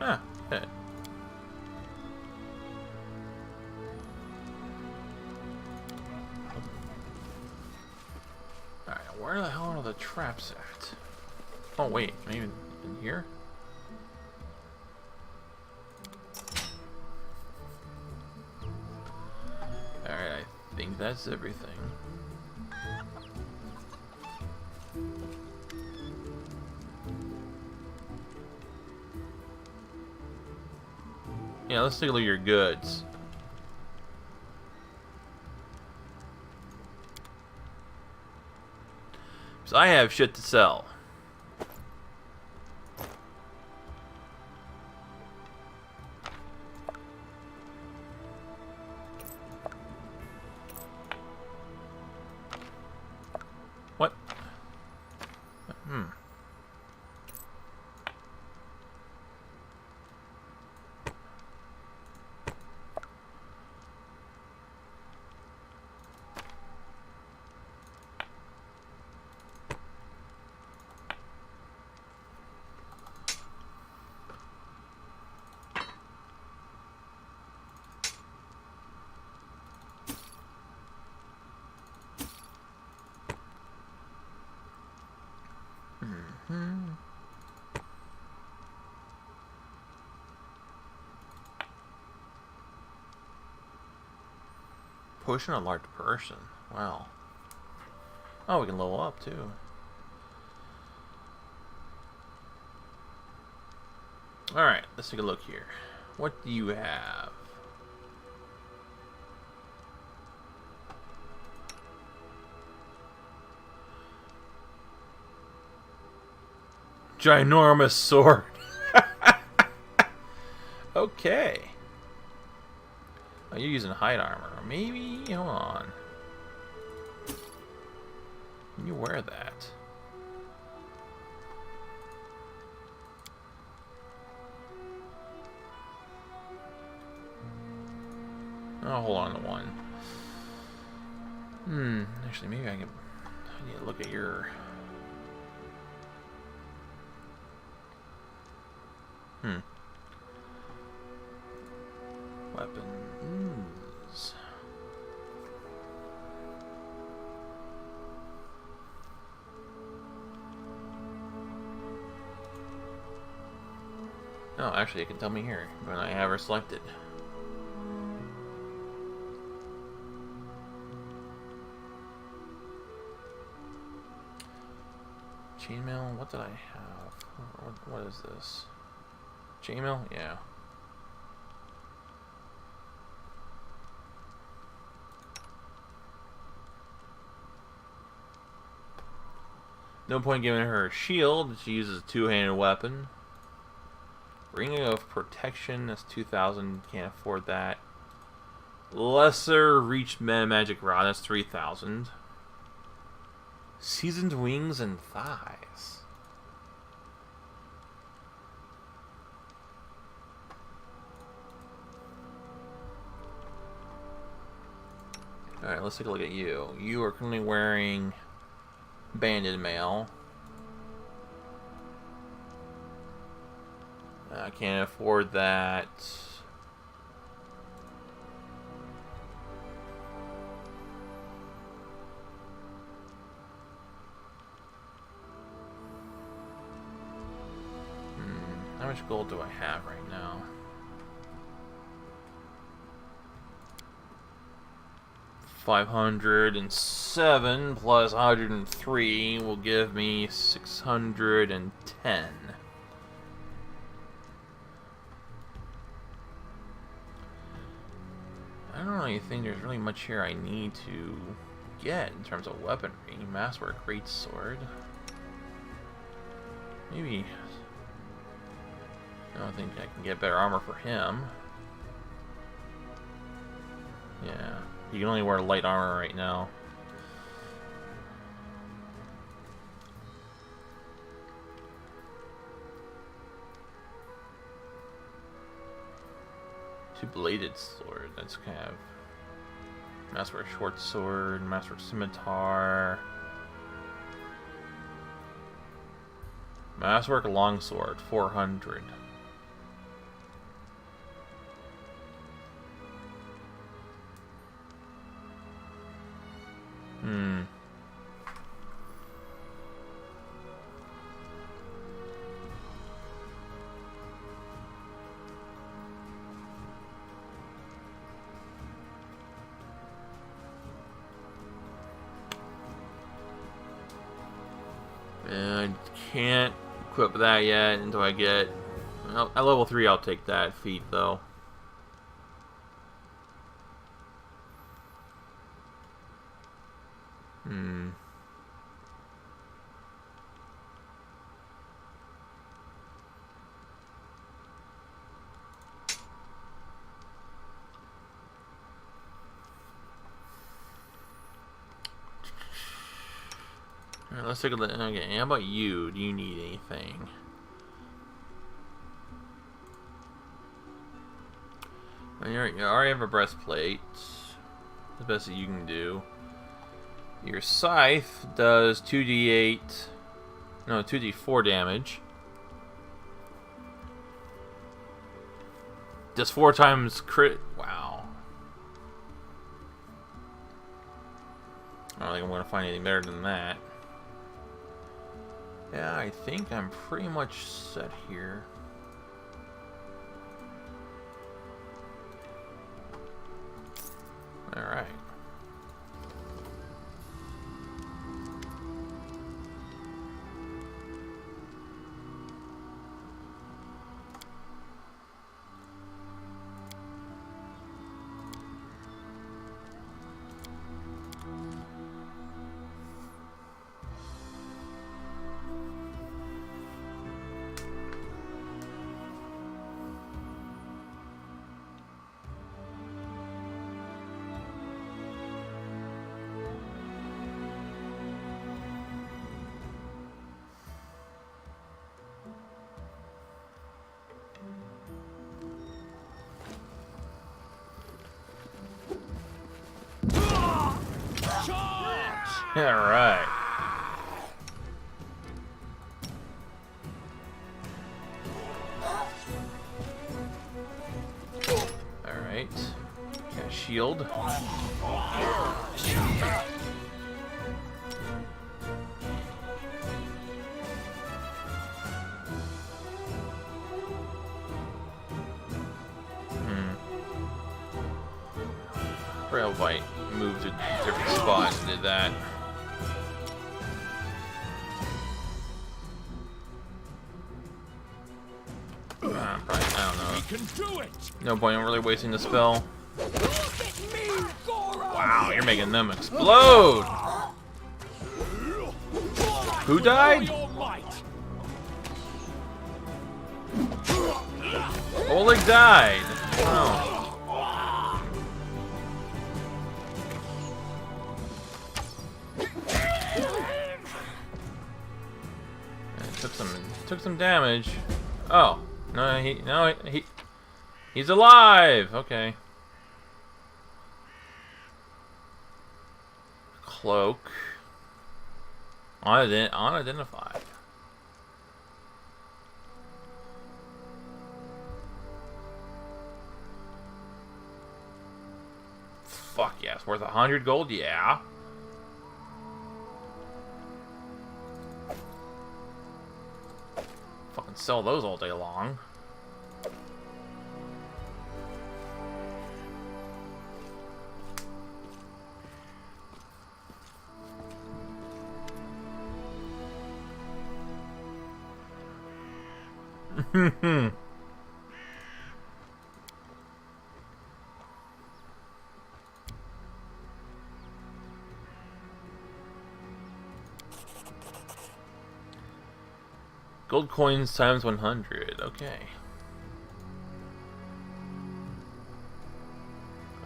Ah, okay. Alright, where the hell are the traps at? Oh wait, maybe in here? Alright, I think that's everything. Yeah, let's take a look at your goods. So I have shit to sell. What? Pushing a large person. Wow. Oh, we can level up too. Alright, let's take a look here. What do you have? Ginormous sword. Okay. Oh, you're using hide armor. Maybe, hold on. Can you wear that? Oh, hold on to one. Actually, maybe I need to look at your... Weapons. Oh, actually, it can tell me here when I have her selected. Chainmail, what did I have? What is this? Chainmail? Yeah. No point giving her a shield. She uses a two-handed weapon. Ring of Protection, that's 2,000. Can't afford that. Lesser Reach Magic Rod, that's 3,000. Seasoned Wings and Thighs. Alright, let's take a look at you. You are currently wearing banded mail. I can't afford that. How much gold do I have right now? $507 plus 103 will give me 610. I don't really think there's really much here I need to get in terms of weaponry. Masterwork greatsword. Maybe. I don't think I can get better armor for him. Yeah. You can only wear light armor right now. Two-bladed sword. That's kind of... Masterwork short sword, Masterwork scimitar. Masterwork longsword, 400. I can't equip that yet until I get... Well, at level 3 I'll take that feat though. Hmm. Alright, let's take a look. Okay, how about you? Do you need anything? You already have a breastplate. The best that you can do. Your scythe does 2d8, no, 2d4 damage. Does 4 times crit. Wow. I don't think I'm going to find anything better than that. Yeah, I think I'm pretty much set here. Alright. Alright. Alright. Got a shield. Rail White moved to different spots and did that. Probably, I don't know. Can do it. No point in really wasting the spell. Wow, you're making them explode! Who died? Oleg died! Oh. Took some damage. Oh. No, he's alive. Okay. Cloak. Unidentified. Fuck yes, worth 100 gold. Yeah. Fucking sell those all day long. Gold coins times 100. Okay.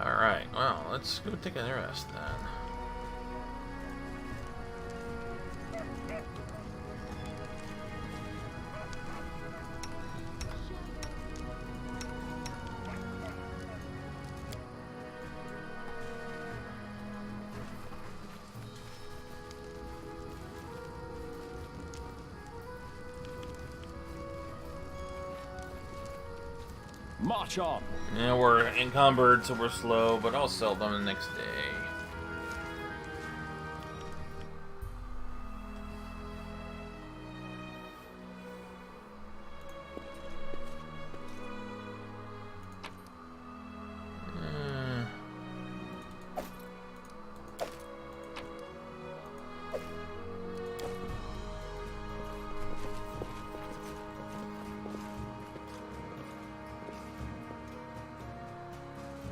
Alright, well, let's go take a rest then. March on. Yeah, we're encumbered, so we're slow, but I'll sell them the next day.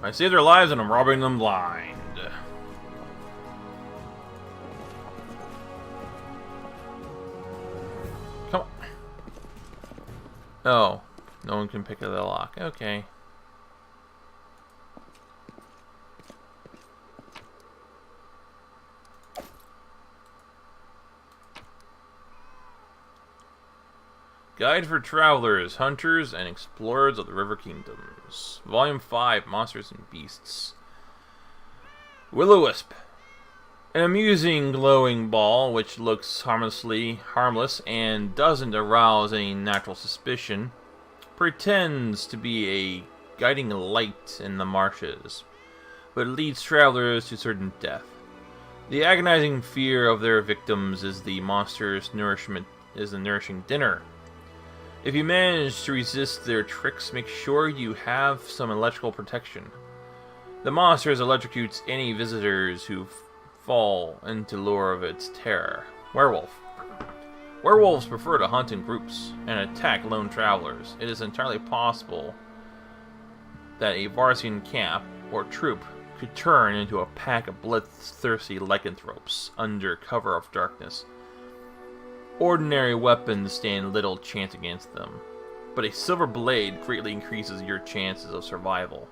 I save their lives and I'm robbing them blind. Oh, no one can pick up the lock. Okay. Guide for Travelers, Hunters, and Explorers of the River Kingdoms. Volume 5, Monsters and Beasts. Will-o-wisp. An amusing glowing ball which looks harmless and doesn't arouse any natural suspicion, pretends to be a guiding light in the marshes, but leads travelers to certain death. The agonizing fear of their victims is the monster's nourishing dinner. If you manage to resist their tricks, make sure you have some electrical protection. The monster electrocutes any visitors who fall into lure of its terror. Werewolf. Werewolves prefer to hunt in groups and attack lone travelers. It is entirely possible that a Varsian camp or troop could turn into a pack of bloodthirsty lycanthropes under cover of darkness. Ordinary weapons stand little chance against them, but a silver blade greatly increases your chances of survival.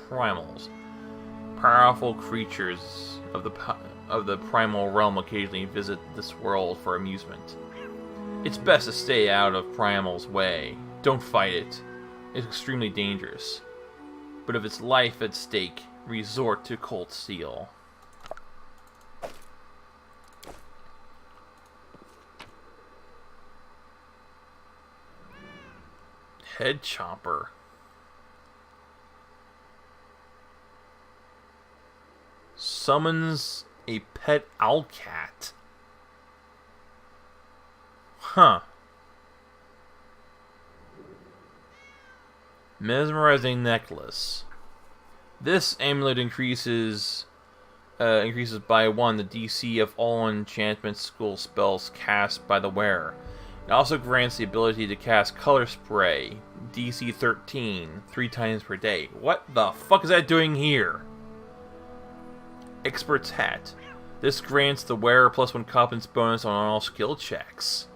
Primals. Powerful creatures of the primal realm occasionally visit this world for amusement. It's best to stay out of Primal's way. Don't fight it. It's extremely dangerous. But if it's life at stake, resort to cold steel. Head chomper. Summons a pet owlcat. Huh. Mesmerizing necklace. This amulet increases by 1 the DC of all enchantment school spells cast by the wearer. It also grants the ability to cast Color Spray, DC 13, 3 times per day. What the fuck is that doing here? Expert's Hat. This grants the wearer +1 competence bonus on all skill checks.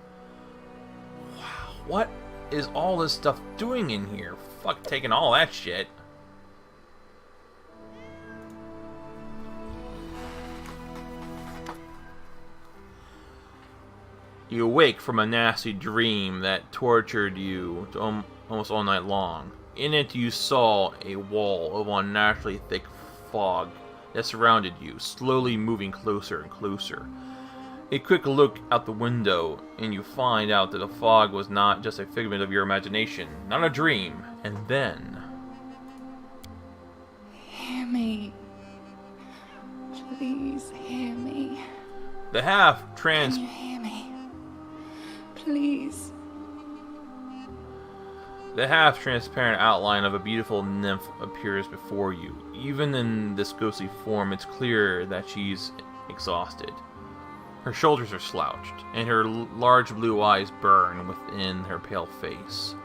Wow, what is all this stuff doing in here? Fuck, taking all that shit. You awake from a nasty dream that tortured you almost all night long. In it you saw a wall of unnaturally thick fog that surrounded you, slowly moving closer and closer. A quick look out the window, and you find out that the fog was not just a figment of your imagination, not a dream, and then... Hear me. Please hear me. The Can you hear me? Please. The half-transparent outline of a beautiful nymph appears before you. Even in this ghostly form, it's clear that she's exhausted. Her shoulders are slouched, and her large blue eyes burn within her pale face.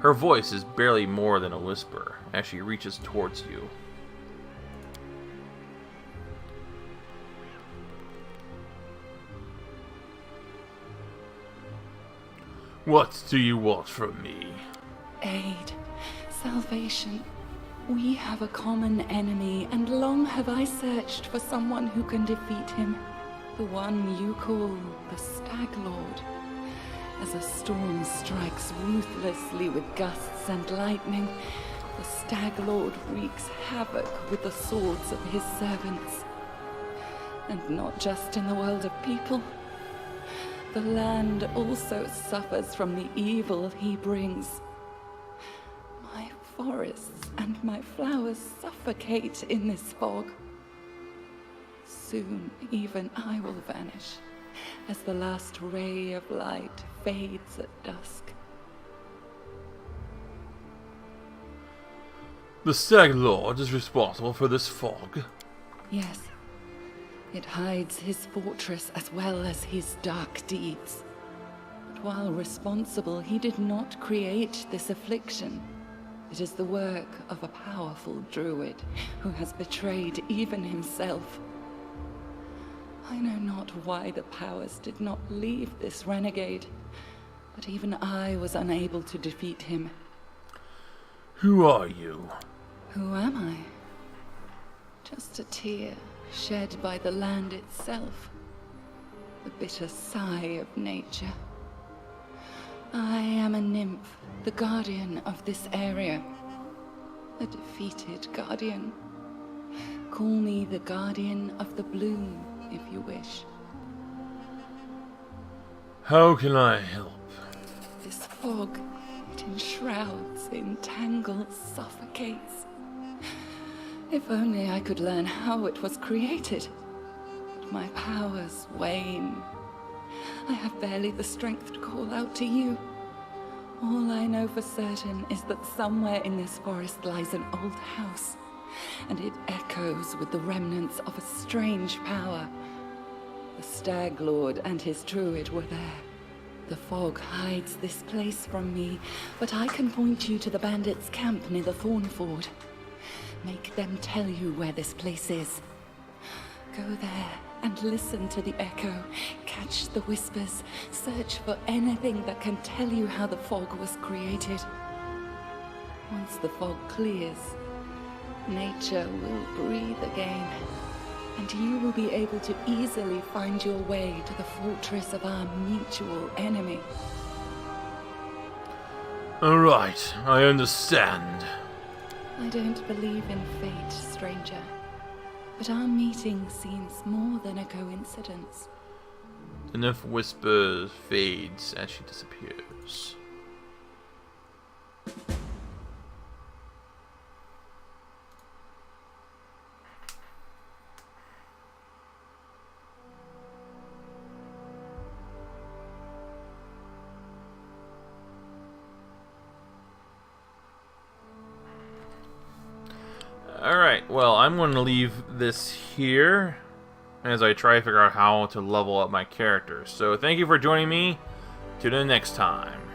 Her voice is barely more than a whisper as she reaches towards you. What do you want from me? Aid, salvation. We have a common enemy, and long have I searched for someone who can defeat him. The one you call the Swordlord. As a storm strikes ruthlessly with gusts and lightning, the Swordlord wreaks havoc with the swords of his servants. And not just in the world of people. The land also suffers from the evil he brings. My forests and my flowers suffocate in this fog. Soon, even I will vanish, as the last ray of light fades at dusk. The Swordlord is responsible for this fog? Yes. It hides his fortress as well as his dark deeds. But while responsible, he did not create this affliction. It is the work of a powerful druid who has betrayed even himself. I know not why the powers did not leave this renegade. but even I was unable to defeat him. Who are you? Who am I? Just a tear shed by the land itself. The bitter sigh of nature. I am a nymph, the guardian of this area. A defeated guardian. Call me the guardian of the bloom, if you wish. How can I help? This fog, it enshrouds, entangles, suffocates. If only I could learn how it was created. But my powers wane. I have barely the strength to call out to you. All I know for certain is that somewhere in this forest lies an old house, and it echoes with the remnants of a strange power. The Stag Lord and his druid were there. The fog hides this place from me, but I can point you to the bandits' camp near the Thornford. Make them tell you where this place is. Go there and listen to the echo, catch the whispers, search for anything that can tell you how the fog was created. Once the fog clears, nature will breathe again, and you will be able to easily find your way to the fortress of our mutual enemy. Alright, I understand. I don't believe in fate, stranger. But our meeting seems more than a coincidence. The nymph whispers, fades as she disappears. Alright, well, I'm going to leave this here as I try to figure out how to level up my character. So thank you for joining me. Tune in next time.